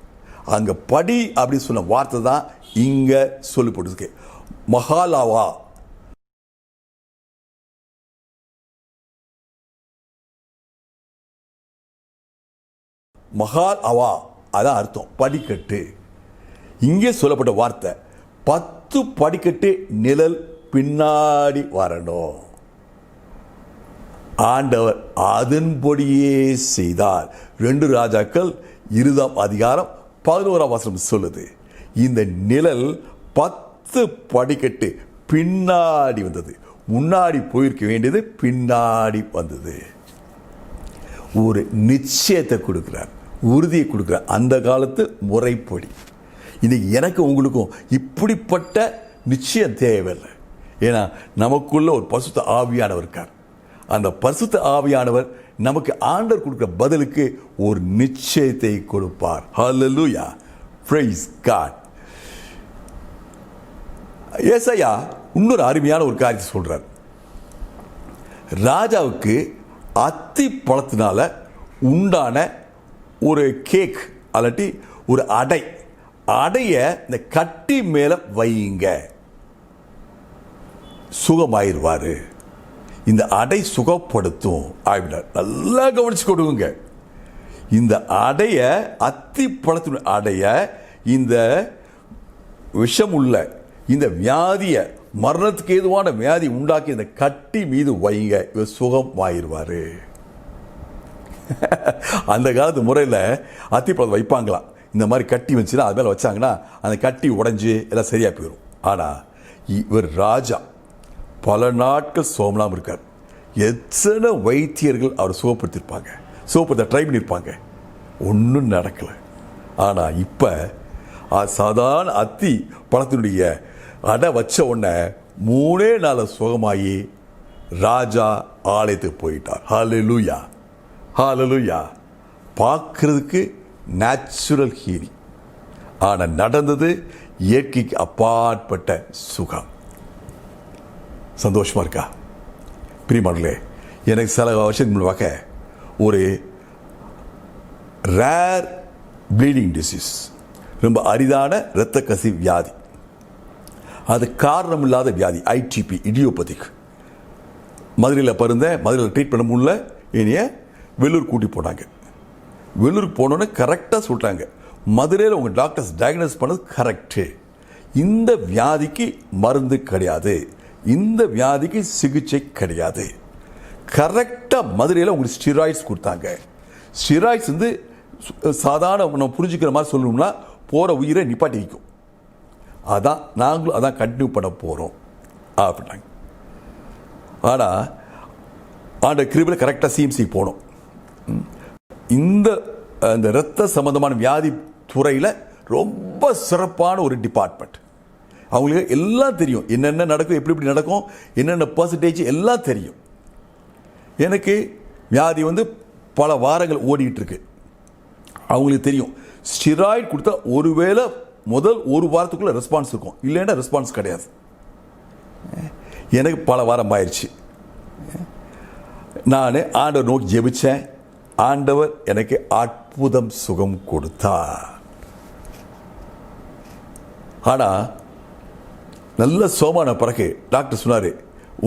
அங்கே படி அப்படின்னு சொன்ன வார்த்தை தான் இங்கே சொல்லப்பட்டிருக்கு. மகாலாவா, மகால் அவா, அதான் அர்த்தம் படிக்கட்டு. இங்கே சொல்லப்பட்ட வார்த்தை 10 படிக்கட்டு நிழல் பின்னாடி வரணும். ஆண்டவர் அதன்படியே செய்தார். 2 ராஜாக்கள் 20ஆம் அதிகாரம் 11ஆம் வசனம் சொல்லுது, இந்த நிழல் 10 படிக்கட்டு பின்னாடி வந்தது. முன்னாடி போயிருக்க வேண்டியது பின்னாடி வந்தது. ஒரு நிச்சயத்தை கொடுக்கிறார், உறுதியை கொடுக்கிறார். அந்த காலத்து முறைப்படி இன்னைக்கு எனக்கு உங்களுக்கும் இப்படிப்பட்ட நிச்சயம் தேவையில்லை. ஏன்னா நமக்குள்ள ஒரு பரிசுத்த ஆவியானவர் இருக்கார். அந்த பரிசுத்த ஆவியானவர் நமக்கு ஆண்டவர் கொடுக்கிற பதிலுக்கு ஒரு நிச்சயத்தை கொடுப்பார். ஹல்லேலூயா, பிரைஸ் காட். ஏசாயா இன்னொரு அருமையான ஒரு காரியத்தை சொல்றார். ராஜாவுக்கு அத்தி பழத்தினால உண்டான ஒரு கேக் அல்லாட்டி ஒரு அடைய இந்த கட்டி மேல வையுங்க, சுகமாயிருவாரு. இந்த அடை சுகப்படுத்தும் ஆகிவிடார். நல்லா கவனிச்சு கொடுங்க. இந்த அடைய, அத்தி பழத்தின் அடைய, இந்த விஷம் உள்ள இந்த வியாதியை, மரணத்துக்கு ஏதுவான வியாதி உண்டாக்கி இந்த கட்டி மீது வைங்க, இவர் சுகம் ஆயிடுவாரு. அந்த காலத்து முறையில் அத்திப்பழம் வைப்பாங்களாம். இந்த மாதிரி கட்டி வச்சுன்னா அது மேலே வச்சாங்கன்னா அந்த கட்டி உடைஞ்சு எல்லாம் சரியாக போயிடும். ஆனால் இவர் ராஜா பல நாட்கள் சோமலாம் இருக்கார். எத்தனை வைத்தியர்கள் அவர் சுகப்படுத்தியிருப்பாங்க, சுகப்படுத்த ட்ரை பண்ணியிருப்பாங்க, ஒன்றும் நடக்கலை. ஆனால் இப்போ சாதாரண அத்தி பழத்தினுடைய அடை வச்ச உடனே 3 நாள் சுகமாகி ராஜா ஆலயத்துக்கு போயிட்டார். ஹல்லேலூயா, ஹல்லேலூயா. பார்க்கறதுக்கு நேச்சுரல் ஹீலிங், ஆனால் நடந்தது இயற்கைக்கு அப்பாற்பட்ட சுகம். சந்தோஷமா இருக்கா பிரியமானவர்களே? எனக்கு சில வருஷத்துக்கு முன்பாக ஒரு ரேர் ப்ளீடிங் டிசீஸ், ரொம்ப அரிதான இரத்த கசிவு வியாதி, அது காரணம் இல்லாத வியாதி, ஐடிபி, இடியோபதிக். மதுரையில் மதுரையில் ட்ரீட் பண்ண முடியல, என்னைய வெள்ளூர் கூட்டி போனாங்க. வெள்ளூருக்கு போனோன்னே கரெக்டாக சொல்லிட்டாங்க, மதுரையில் உங்கள் டாக்டர்ஸ் டயக்னோஸ் பண்ணது கரெக்டு, இந்த வியாதிக்கு மருந்து கிடையாது, இந்த வியாதிக்கு சிகிச்சை கிடையாது. கரெக்டாக மதுரையில் உங்களுக்கு ஸ்டீராய்ட்ஸ் கொடுத்தாங்க. ஸ்டீராய்ட்ஸ் வந்து சாதாரண நம்ம புரிஞ்சுக்கிற மாதிரி சொல்லணும்னா போகிற உயிரை நிப்பாட்டி வைக்கும். அதான் நாங்களும் அதான் கண்டினியூ பண்ண போகிறோம் அப்படின்னாங்க. ஆனால் ஆண்ட கிருபையில் கரெக்டாக சிஎம்சி போனோம். இந்த இரத்த சம்பந்தமான வியாதி துறையில் ரொம்ப சிறப்பான ஒரு டிபார்ட்மெண்ட். அவங்களுக்கு எல்லாம் தெரியும், என்னென்ன நடக்கும், எப்படி நடக்கும், என்னென்ன பர்சன்டேஜ் எல்லாம் தெரியும். எனக்கு வியாதி வந்து பல வாரங்கள் ஓடிக்கிட்டு இருக்கு. அவங்களுக்கு தெரியும் ஸ்டீராய்டு கொடுத்தா ஒருவேளை முதல் 1 வாரத்துக்குள்ள ரெஸ்பான்ஸ் இருக்கும், இல்லைன்னா ரெஸ்பான்ஸ் கிடையாது. எனக்கு பல வாரம் ஆயிடுச்சு. நான் ஆண்டவர் நோக்கி ஜெபிச்சேன். ஆண்டவர் எனக்கு அற்புதம் சுகம் கொடுத்தார். ஆனால் நல்ல சோமான பிறகு டாக்டர் சொன்னார்,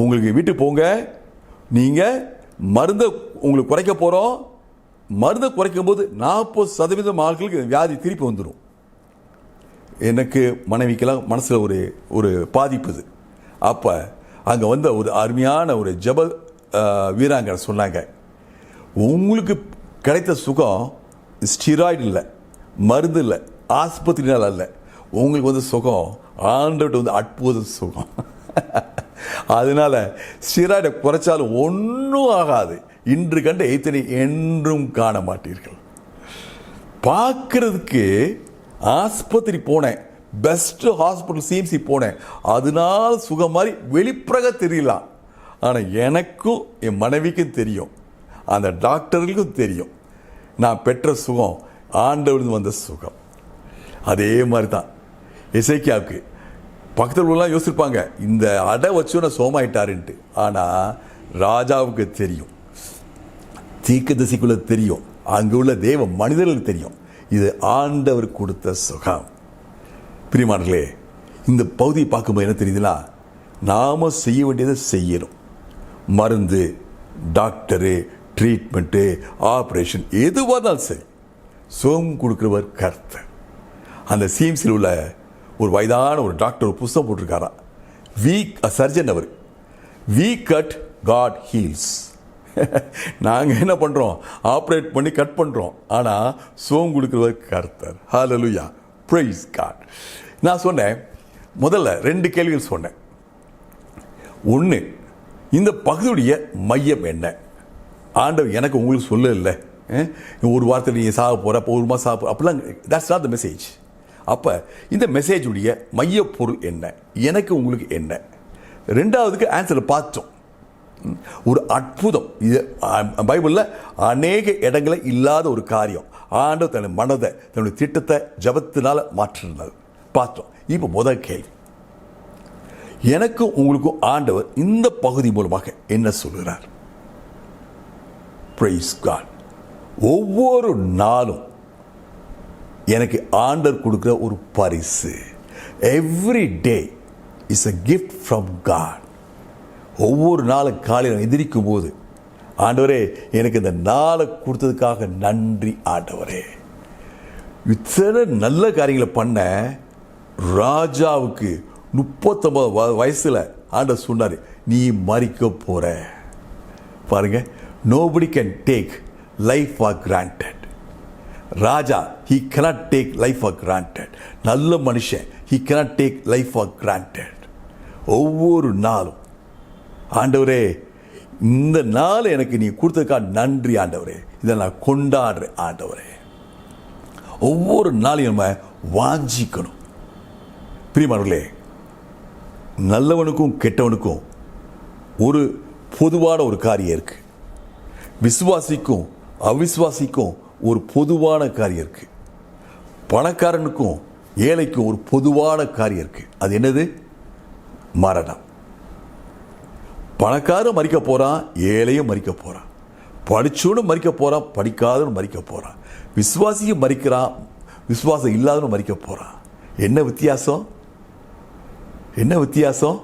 உங்களுக்கு வீட்டுக்கு போங்க, நீங்கள் மருந்தை உங்களுக்கு குறைக்க போகிறோம், மருந்தை குறைக்கும் போது 40% ஆட்களுக்கு வியாதி திருப்பி வந்துடும். எனக்கு மனைவிக்கெல்லாம் மனசில் ஒரு பாதிப்பு இது. அப்போ அங்கே வந்த ஒரு அருமையான ஒரு ஜெப வீராங்கனை சொன்னாங்க, உங்களுக்கு கிடைத்த சுகம் ஸ்டீராய்டு இல்லை, மருந்து இல்லை, ஆஸ்பத்திரினால் அல்ல, உங்களுக்கு வந்து சுகம் ஆண்டவர்கிட்ட வந்து அற்புத சுகம். அதனால ஸ்டீராய்டை குறைச்சாலும் ஒன்றும் ஆகாது, இன்று கண்ட எய்த்தனை என்றும் காண மாட்டீர்கள். பார்க்கறதுக்கு ஆஸ்பத்திரி போனேன், பெஸ்ட் ஹாஸ்பிட்டல் சிஎம்சி போனேன், அதனால சுகம் மாதிரி வெளிப்புறக தெரியலாம். ஆனால் எனக்கும் என் மனைவிக்கும் தெரியும், அந்த டாக்டர்களுக்கும் தெரியும், நான் பெற்ற சுகம் ஆண்டவர்ந்து வந்த சுகம். அதே மாதிரி தான் எசேக்கியாவுக்கு பக்கத்தில் உள்ளலாம் யோசிச்சிருப்பாங்க, இந்த அடை வச்சு நான் சோமாயிட்டாருன்ட்டு. ஆனால் ராஜாவுக்கு தெரியும், தீர்க்கதரிசிக்குள்ள தெரியும், அங்கே உள்ள தேவ மனிதர்களுக்கு தெரியும், இது ஆண்டவர் கொடுத்த சுகம். பிரியமானவர்களே, இந்த பகுதியை பார்க்கும்போது என்ன தெரியுதுன்னா, நாம செய்ய வேண்டியதை செய்யணும். மருந்து, டாக்டரு, ட்ரீட்மெண்ட்டு, ஆப்ரேஷன் எதுவாக இருந்தாலும் சரி, சுகம் கொடுக்குறவர் கர்த்தர். அந்த சிஎம்சியில் உள்ள ஒரு வயதான ஒரு டாக்டர் ஒரு புஸ்தகம் போட்டிருக்காரா, சர்ஜன் அவர், வி கட் காட் ஹீல்ஸ். நாங்கள் என்ன பண்ணுறோம், ஆப்ரேட் பண்ணி கட் பண்ணுறோம், ஆனால் சுகம் கொடுக்குறவர் கர்த்தர். ஹல்லேலூயா, பிரைஸ் காட். நான் சொன்னேன், முதல்ல 2 கேள்விகள் சொன்னேன். ஒன்று, இந்த பகுதியுடைய மையம் என்ன? ஆண்டவர் எனக்கு உங்களுக்கு சொல்ல இல்லை, ஒரு வாரத்தில் நீங்கள் சாக போகிற, அப்போ 1 மாதம் சாக போகிற, அப்படிலாம் தட்ஸ் நாட் த மெசேஜ். அப்போ இந்த மெசேஜுடைய மையப்பொருள் என்ன, எனக்கு உங்களுக்கு என்ன? 2வதுக்கு ஆன்சரை பார்த்தோம். ஒரு அற்புதம், இது பைபிளில் அநேக இடங்களில் இல்லாத ஒரு காரியம். ஆண்டவர் தன்னுடைய மனதை, தன்னுடைய திட்டத்தை ஜபத்தினால மாற்றினது பார்த்தோம். இப்போ முதல் கேள்வி, எனக்கும் உங்களுக்கும் ஆண்டவர் இந்த பகுதி மூலமாக என்ன சொல்கிறார்? Praise God. ஒவ்வொரு நாளும் எனக்கு ஆண்டவர் கொடுக்குற ஒரு பரிசு. Every day is a gift from God. ஒவ்வொரு நாளும் காலையில் எந்திரிக்கும் போது, ஆண்டவரே எனக்கு இந்த நாளை கொடுத்ததுக்காக நன்றி ஆண்டவரே. இத்தனை நல்ல காரியங்களை பண்ண ராஜாவுக்கு 39 வயசுல ஆண்டவர் சொன்னார், நீ மரிக்க போற. பாருங்க, nobody can take life for granted. Raja, he cannot take life for granted. நல்ல மனுஷன், he cannot take life for granted. ஒவ்வொரு நாளும் ஆண்டவரே இந்த நாள் எனக்கு நீ கொடுத்ததுக்காக நன்றி ஆண்டவரே, இதை நான் கொண்டாடுறேன் ஆண்டவரே. ஒவ்வொரு நாளையும் நம்ம வாஞ்சிக்கணும். பிரியமானவர்களே, நல்லவனுக்கும் கெட்டவனுக்கும் ஒரு பொதுவான ஒரு காரியம் இருக்கு. விசுவாசிக்கும் அவிசுவாசிக்கும் ஒரு பொதுவான காரியம் இருக்கு. பணக்காரனுக்கும் ஏழைக்கும் ஒரு பொதுவான காரியம் இருக்கு. அது என்னது? மரணம். பணக்காரன் மரிக்க போறான், ஏழையும் மரிக்க போறான். படிச்சவனும் மரிக்க போறான், படிக்காதவனும் மரிக்க போறான். விசுவாசியும் மரிக்கிறான், விசுவாசம் இல்லாதவனும் மரிக்க போறான். என்ன வித்தியாசம்? என்ன வித்தியாசம்?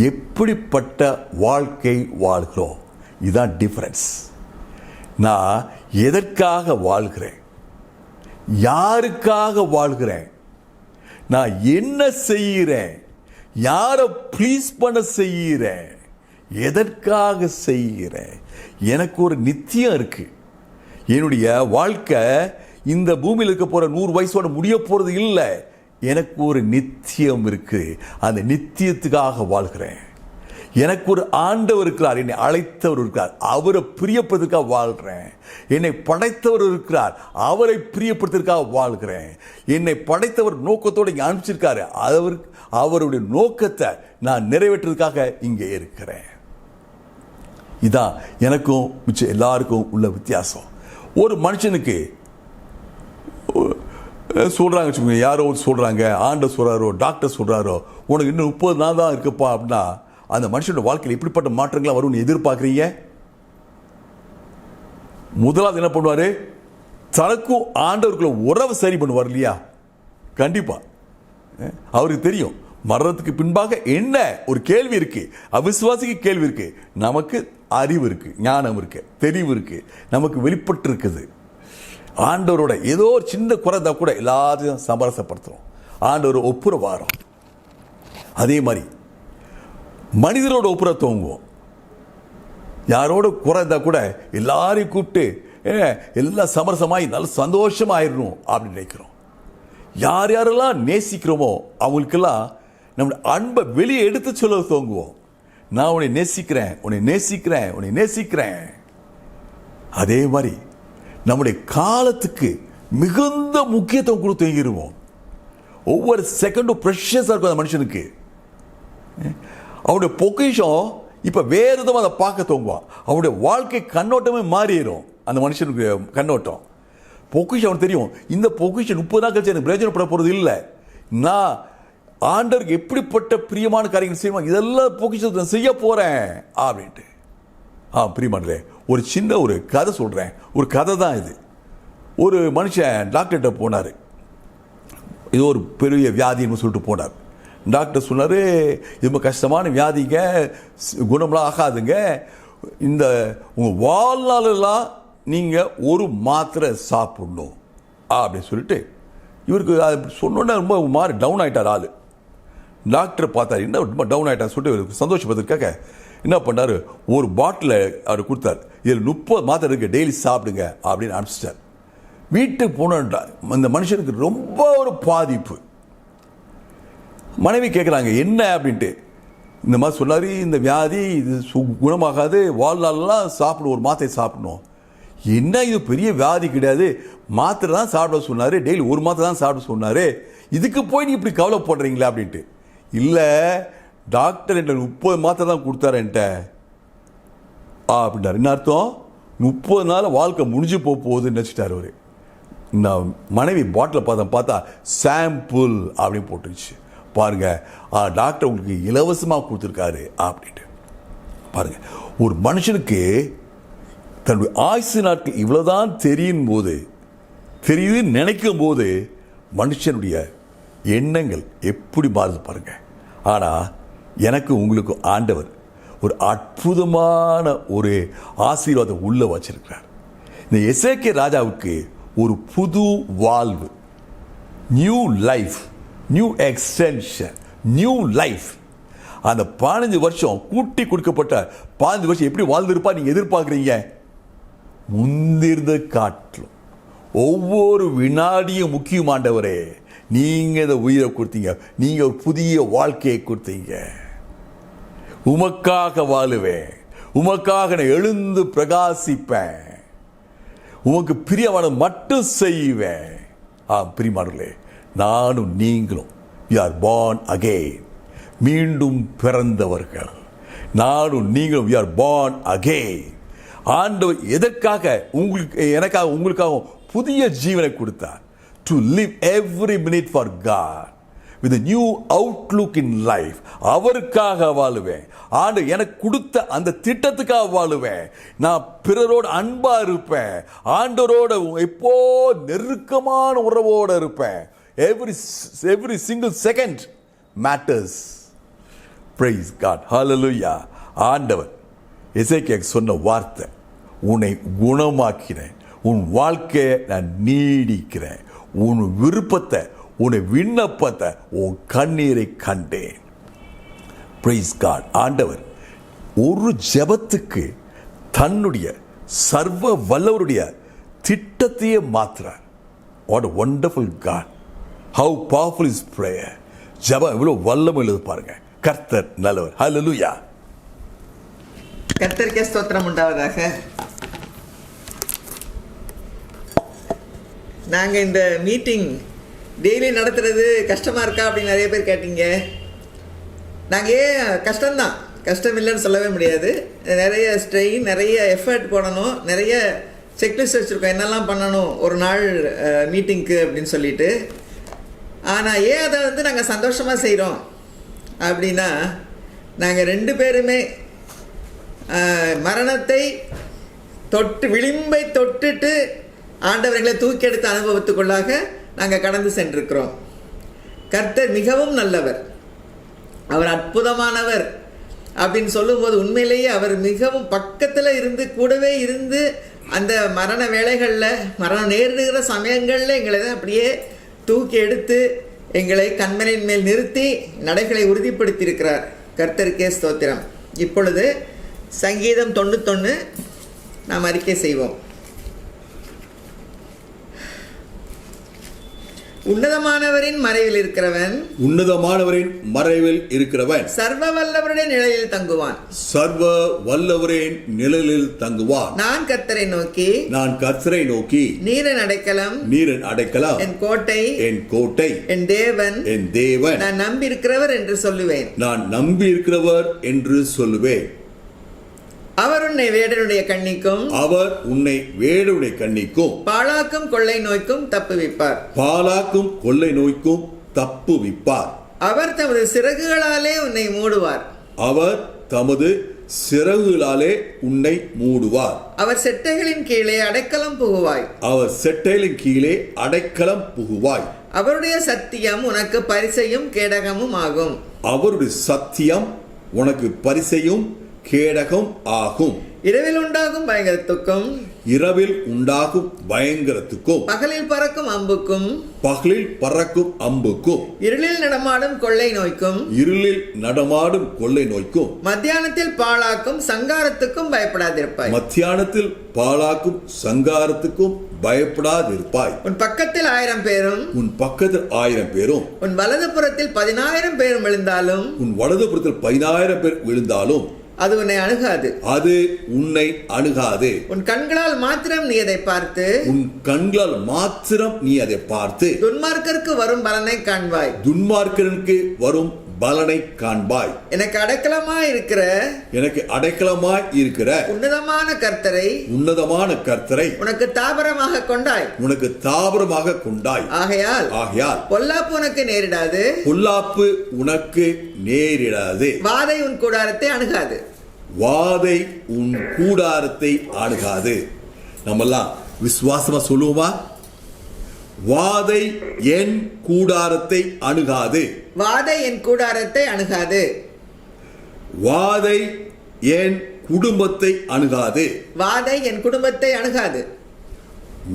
எப்படிப்பட்ட வாழ்க்கை வாழ்கிறோம், இதுதான் டிஃபரன்ஸ். நான் எதற்காக வாழ்கிறேன், யாருக்காக வாழ்கிறேன், நான் என்ன செய்கிறேன், யாரை ப்ளீஸ் பண்ண செய்கிறேன், எதற்காக செய்கிறேன். எனக்கு ஒரு நித்தியம் இருக்கு. என்னுடைய வாழ்க்கை இந்த பூமியில் இருக்க போற 100 வயசோட முடிய போறது இல்லை. எனக்கு ஒரு நித்தியம் இருக்கு. அந்த நித்தியத்துக்காக வாழ்கிறேன். எனக்கு ஒரு ஆண்டவர் இருக்கிறார், என்னை அழைத்தவர் இருக்கிறார், அவரை பிரியப்படுறதுக்காக வாழ்கிறேன். என்னை படைத்தவர் இருக்கிறார், அவரை பிரியப்படுத்துறதுக்காக வாழ்கிறேன். என்னை படைத்தவர் நோக்கத்தோடு இங்கே அனுப்பிச்சிருக்காரு, அவருடைய நோக்கத்தை நான் நிறைவேற்றுறதுக்காக இங்கே இருக்கிறேன். இதான் எனக்கும் மிச்சம் எல்லாருக்கும் உள்ள வித்தியாசம். ஒரு மனுஷனுக்கு சொல்றாங்க வச்சுக்கோங்க, யாரோ சொல்றாங்க, ஆண்டவர் சொல்றாரோ, டாக்டர் சொல்றாரோ, உனக்கு இன்னும் 30 நாள் தான் இருக்குப்பா அப்படின்னா, அந்த மனுஷனோட வாழ்க்கையில் எப்படிப்பட்ட மாற்றங்கள் வரும்னு எதிர்பார்க்குறீங்க? முதலாவது என்ன பண்ணுவாரு? தனக்கும் ஆண்டவருக்குள்ள உறவு சரி பண்ணுவார் இல்லையா? கண்டிப்பா. அவருக்கு தெரியும் மரணத்துக்கு பின்பாக என்ன ஒரு கேள்வி இருக்கு. அவிசுவாசிக்கு கேள்வி இருக்கு, நமக்கு அறிவு இருக்கு, ஞானம் இருக்கு, தெரிவு இருக்கு, நமக்கு வெளிப்பட்டு இருக்குது. ஆண்டவரோட ஏதோ ஒரு சின்ன குறைந்தா கூட எல்லாத்தையும் சமரசப்படுத்துறோம், ஆண்டவர் ஒப்புற வாரம். அதே மாதிரி மனிதரோட ஒப்புற துவங்குவோம். யாரோட குறைந்தா கூட எல்லாரையும் கூப்பிட்டு எல்லாம் சமரசமாயி நல்ல சந்தோஷமாயிடணும் அப்படின்னு நினைக்கிறோம். யார் யாரெல்லாம் நேசிக்கிறோமோ அவங்களுக்கெல்லாம் நம்முடைய அன்பை வெளியே எடுத்து சொல்ல துவங்குவோம். நான் உன்னை நேசிக்கிறேன், உன்னை நேசிக்கிறேன், உன்னை நேசிக்கிறேன். அதே மாதிரி நம்முடைய காலத்துக்கு மிகுந்த முக்கியத்துவம் கொடுத்து தங்கிடுவோம். ஒவ்வொரு செகண்டும் ப்ரெஷஸாக இருக்கும் அந்த மனுஷனுக்கு. அவனுடைய பொக்கிஷம் இப்போ வேறு விதமாக அதை பார்க்க தோங்குவான். அவனுடைய வாழ்க்கை கண்ணோட்டமே மாறிடும். அந்த மனுஷனுக்கு கண்ணோட்டம் பொக்கிஷம் அவனுக்கு தெரியும். இந்த பொக்கிஷம் 30 நாள் கழிச்சு எனக்கு பிரயோஜனப்பட போகிறது இல்லை. நான் ஆண்டவருக்கு எப்படிப்பட்ட பிரியமான காரியங்கள் செய்வாங்க, இதெல்லாம் பொக்கிஷத்தை செய்ய போகிறேன் அப்படின்ட்டு. பிரியமானே, ஒரு சின்ன ஒரு கதை சொல்கிறேன். ஒரு கதை தான் இது. ஒரு மனுஷன் டாக்டர்கிட்ட போனார். இது ஒரு பெரிய வியாதின்னு சொல்லிட்டு போனார். டாக்டர் சொன்னார், இது ரொம்ப கஷ்டமான வியாதிங்க, குணம்லாம் ஆகாதுங்க, இந்த உங்கள் வாழ்நாளெல்லாம் நீங்கள் ஒரு மாத்திரை சாப்பிடணும் அப்படின்னு சொல்லிட்டு, இவருக்கு சொன்னோன்னே ரொம்ப மாறி டவுன் ஆகிட்டார் ஆள். டாக்டர் பார்த்தார், என்ன ரொம்ப டவுன் ஆகிட்டார் சொல்லிட்டு இவருக்கு சந்தோஷப்படுறதுக்காக என்ன பண்ணார், ஒரு பாட்டில் அவர் கொடுத்தார், இதில் 30 மாத்திரை இருக்கு, டெய்லி சாப்பிடுங்க அப்படின்னு அனுப்பிச்சிட்டார். வீட்டுக்கு போனோன்றா அந்த மனுஷனுக்கு ரொம்ப ஒரு பாதிப்பு. மனைவி கேட்குறாங்க என்ன அப்படின்ட்டு. இந்த மாதிரி சொன்னார், இந்த வியாதி இது குணமாகாது, வாழ்நாளெல்லாம் சாப்பிடும், ஒரு மாத்திரை சாப்பிடணும். என்ன இது பெரிய வியாதி கிடையாது, மாத்திரை தான் சாப்பிட சொன்னார், டெய்லி ஒரு மாத்திரை தான் சாப்பிட சொன்னார், இதுக்கு போய் நீ இப்படி கவலைப்படுறீங்களா அப்படின்ட்டு. இல்லை டாக்டர் என்கிட்ட 30 மாத்திரை தான் கொடுத்தாரு என்கிட்ட அப்படின்னாரு. என்ன அர்த்தம்? 30 நாள் வாழ்க்கை முடிஞ்சு போகுதுன்னு நினச்சிட்டார் அவர். நான் மனைவி பாட்டில் பார்த்தா சாம்பிள் அப்படின்னு போட்டுருச்சு. பாருங்க, டாக்டர் உங்களுக்கு இலவசமாக கொடுத்துருக்காரு அப்படின்ட்டு. பாருங்க, ஒரு மனுஷனுக்கு தன்னுடைய ஆயுசு நாட்கள் இவ்வளோதான் தெரியுதுன்னு நினைக்கும் போது மனுஷனுடைய எண்ணங்கள் எப்படி மாறுது பாருங்க. ஆனால் எனக்கு உங்களுக்கு ஆண்டவர் ஒரு அற்புதமான ஒரு ஆசீர்வாதம் உள்ள வச்சிருக்கிறார். இந்த எசேக்கியா ராஜாவுக்கு ஒரு புது வாழ்வு, new life, new extension, new life. அந்த 15 வருஷம் கூட்டி கொடுக்கப்பட்ட 15 வருஷம் எப்படி வாழ்ந்திருப்பா நீங்க எதிர்பார்க்குறீங்க? முந்திருந்த காட்டிலும் ஒவ்வொரு வினாடியும் முக்கியமாண்டவரே, நீங்க இந்த உயிரை கொடுத்தீங்க, நீங்க ஒரு புதிய வாழ்க்கையை கொடுத்தீங்க. உமக்காக வாழுவேன், உமக்காக நான் எழுந்து பிரகாசிப்பேன், உமக்கு பிரியமான மட்டும் செய்வேன். பிரியமானவர்களே, நானும் நீங்களும் we are born again, மீண்டும் பிறந்தவர்கள். நானும் நீங்களும் we are born again. ஆண்டவர் எதற்காக உங்களுக்கு, எனக்காக, உங்களுக்காக புதிய ஜீவனை கொடுத்தார். To live every minute for God with a new outlook in life. அவருக்காக வாழுவேன். ஆண்டவர் எனக்கு கொடுத்த அந்த திட்டத்துக்காக வாழுவேன். நான் பிறரோடு அன்பா இருப்பேன். ஆண்டவரோட எப்போ நெருக்கமான உறவோடு இருப்பேன். Every single second matters. Praise God. Hallelujah. ஆண்டவர் எசேக்கியாவுக்கு சொன்ன வார்த்தை, உன்னை குணமாக்கிறேன், உன் வாழ்க்கையை நான் நீடிக்கிறேன், உன் விருப்பத்தை, உன் விண்ணப்பத்தை, உன் கண்ணீரை கண்டேன். Praise God. ஆண்டவர் ஒரு ஜெபத்துக்கு தன்னுடைய சர்வ வல்லவருடைய திட்டத்தையே மாற்றுறார். What a wonderful God. How powerful is prayer. ஜெபம் எவ்வளவு வல்லமை உள்ளது பாருங்க. கர்த்தர் நல்லவர். ஹல்லேலூயா. கர்த்தருக்கே ஸ்தோத்திரம் உண்டாவதாக. நாங்கள் இந்த மீட்டிங் டெய்லி நடத்துறது கஷ்டமாக இருக்கா அப்படின்னு நிறைய பேர் கேட்டீங்க. நாங்கள் கஷ்டம்தான், கஷ்டம் இல்லைன்னு சொல்லவே முடியாது. நிறைய ஸ்ட்ரெயின், நிறைய எஃபர்ட் போடணும், நிறைய செக்லிஸ்ட் வச்சுருக்கோம் என்னெல்லாம் பண்ணணும் ஒரு நாள் மீட்டிங்க்கு அப்படின்னு சொல்லிட்டு. ஆனால் ஏன் அதை வந்து நாங்கள் சந்தோஷமாக செய்கிறோம் அப்படின்னா, நாங்கள் 2 பேருமே மரணத்தை தொட்டு, விளிம்பை தொட்டுட்டு ஆண்டவர் எங்களை தூக்கி எடுத்த அனுபவத்துக்குள்ளாக நாங்கள் கடந்து சென்றிருக்கிறோம். கர்த்தர் மிகவும் நல்லவர், அவர் அற்புதமானவர் அப்படின்னு சொல்லும்போது உண்மையிலேயே அவர் மிகவும் பக்கத்தில் இருந்து, கூடவே இருந்து, அந்த மரண வேளைகளில், மரணம் நேரிடுகிற சமயங்களில் எங்களை தான் அப்படியே தூக்கி எடுத்து எங்களை கண்மலையின் மேல் நிறுத்தி நடைகளை உறுதிப்படுத்தியிருக்கிறார். கர்த்தருக்கே ஸ்தோத்திரம். இப்பொழுது சங்கீதம் 91 நாம் அறிக்கை செய்வோம். உன்னதமானவரின் மறைவில் இருக்கிறவன், உன்னதமானவரின் மறைவில் இருக்கிறவன் சர்வ வல்லவருடைய நிழலில் தங்குவான். சர்வ வல்லவரின் நிழலில் தங்குவான். நான் கர்த்தரை நோக்கி, நான் கர்த்தரை நோக்கி, நீரின் அடைக்கலம், நீரின் அடைக்கலம், என் கோட்டை, என் கோட்டை, என் தேவன், என் தேவன், நான் நம்பி இருக்கிறவர் என்று சொல்லுவேன். நான் நம்பி இருக்கிறவர் என்று சொல்லுவேன். அவர் உன்னை வேடனுடைய கண்ணிக்கும், அவர் உன்னை வேடனுடைய கண்ணிக்கும், பாழாக்கும் கொள்ளை நோய்க்கும் தப்புவிப்பார். பாலாக்கும் கொள்ளை நோய்க்கும் தப்புவிப்பார். அவர் தமது சிறகுகளாலே உன்னை மூடுவார். அவர் தமது சிறகுகளாலே உன்னை மூடுவார். அவர் செட்டைகளின் கீழே அடைக்கலம் புகுவாய். அவர் செட்டைகளின் கீழே அடைக்கலம் புகுவாய். அவருடைய சத்தியம் உனக்கு பரிசையும் கேடகமும் ஆகும். அவருடைய சத்தியம் உனக்கு பரிசையும் கேடகம் ஆகும். இரவில் உண்டாகும் பயங்கரத்துக்கும், இரவில் உண்டாகும் பயங்கரத்துக்கும், பகலில் பறக்கும் அம்புக்கும், பகலில் பறக்கும் அம்புக்கும், இருளில் நடமாடும் கொள்ளை நோய்க்கும், இருளில் நடமாடும் கொள்ளை நோய்க்கும், மத்தியானத்தில் பாழாக்கும் சங்காரத்துக்கும் பயப்படாதிருப்பாய். மத்தியானத்தில் பாழாக்கும் சங்காரத்துக்கும் பயப்படாதிருப்பாய். உன் பக்கத்தில் 1000 பேரும், உன் பக்கத்தில் 1000 பேரும், உன் வலது புறத்தில் 10000 பேரும் விழுந்தாலும், உன் வலது புறத்தில் 10000 பேர் விழுந்தாலும் அது உன்னை அணுகாது. அது உன்னை அணுகாது. உன் கண்களால் மாத்திரம் நீ அதை பார்த்து, உன் கண்களால் மாத்திரம் நீ அதை பார்த்து துன்மார்க்கருக்கு வரும் பலனை காண்பாய். துன்மார்க்கருக்கு வரும் பலனை காண்பாய். எனக்கு அடைக்கலமாய் இருக்கிற, எனக்கு அடைக்கலமாய் இருக்கிற உன்னதமான கர்த்தரை, உன்னதமான கர்த்தரை உனக்கு தாபரமாக கொண்டாய். உனக்கு தாபரமாக கொண்டாய். ஆகையால் பொல்லாப்பு உனக்கு நேரிடாது, பொல்லாப்பு உனக்கு நேரிடாது. வாதை உன் கூடாரத்தை அணுகாது. வாதை உன் கூடாரத்தை அணுகாது. நம்மெல்லாம் விசுவாசமா சொல்லுவோமா? வாதை என் கூடாரத்தை அணுகாது. வாதை என் கூடாரத்தை அணுகாது. வாதை என் குடும்பத்தை அணுகாது. வாதை என் குடும்பத்தை அணுகாது.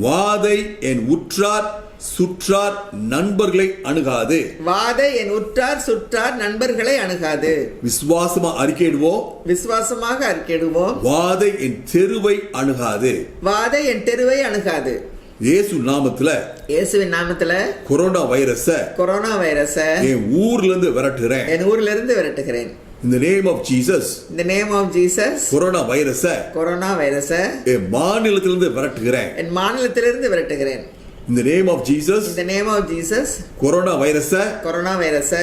வாதை என் உற்றார் சுற்றார் நண்பர்களை அணுகாது. வாதை என் உற்றார் சுற்றார் நண்பர்களை அணுகாது. விசுவாசமா அறிக்கையிடுவோம். விசுவாசமாக அறிக்கையிடுவோம். வாதை என் தெருவை அணுகாது. வாதை என் தெருவை அணுகாது. இயேசுவின் நாமத்துல கொரோனா வைரஸ என் ஊர்ல இருந்து விரட்டுகிறேன். என் ஊர்ல இருந்து விரட்டுகிறேன். In the name of Jesus. In the name of Jesus. Corona வைரஸ என் மாநிலத்திலிருந்து விரட்டுகிறேன். என் மாநிலத்திலிருந்து விரட்டுகிறேன். In the name of Jesus. In the name of Jesus. Corona வைரஸ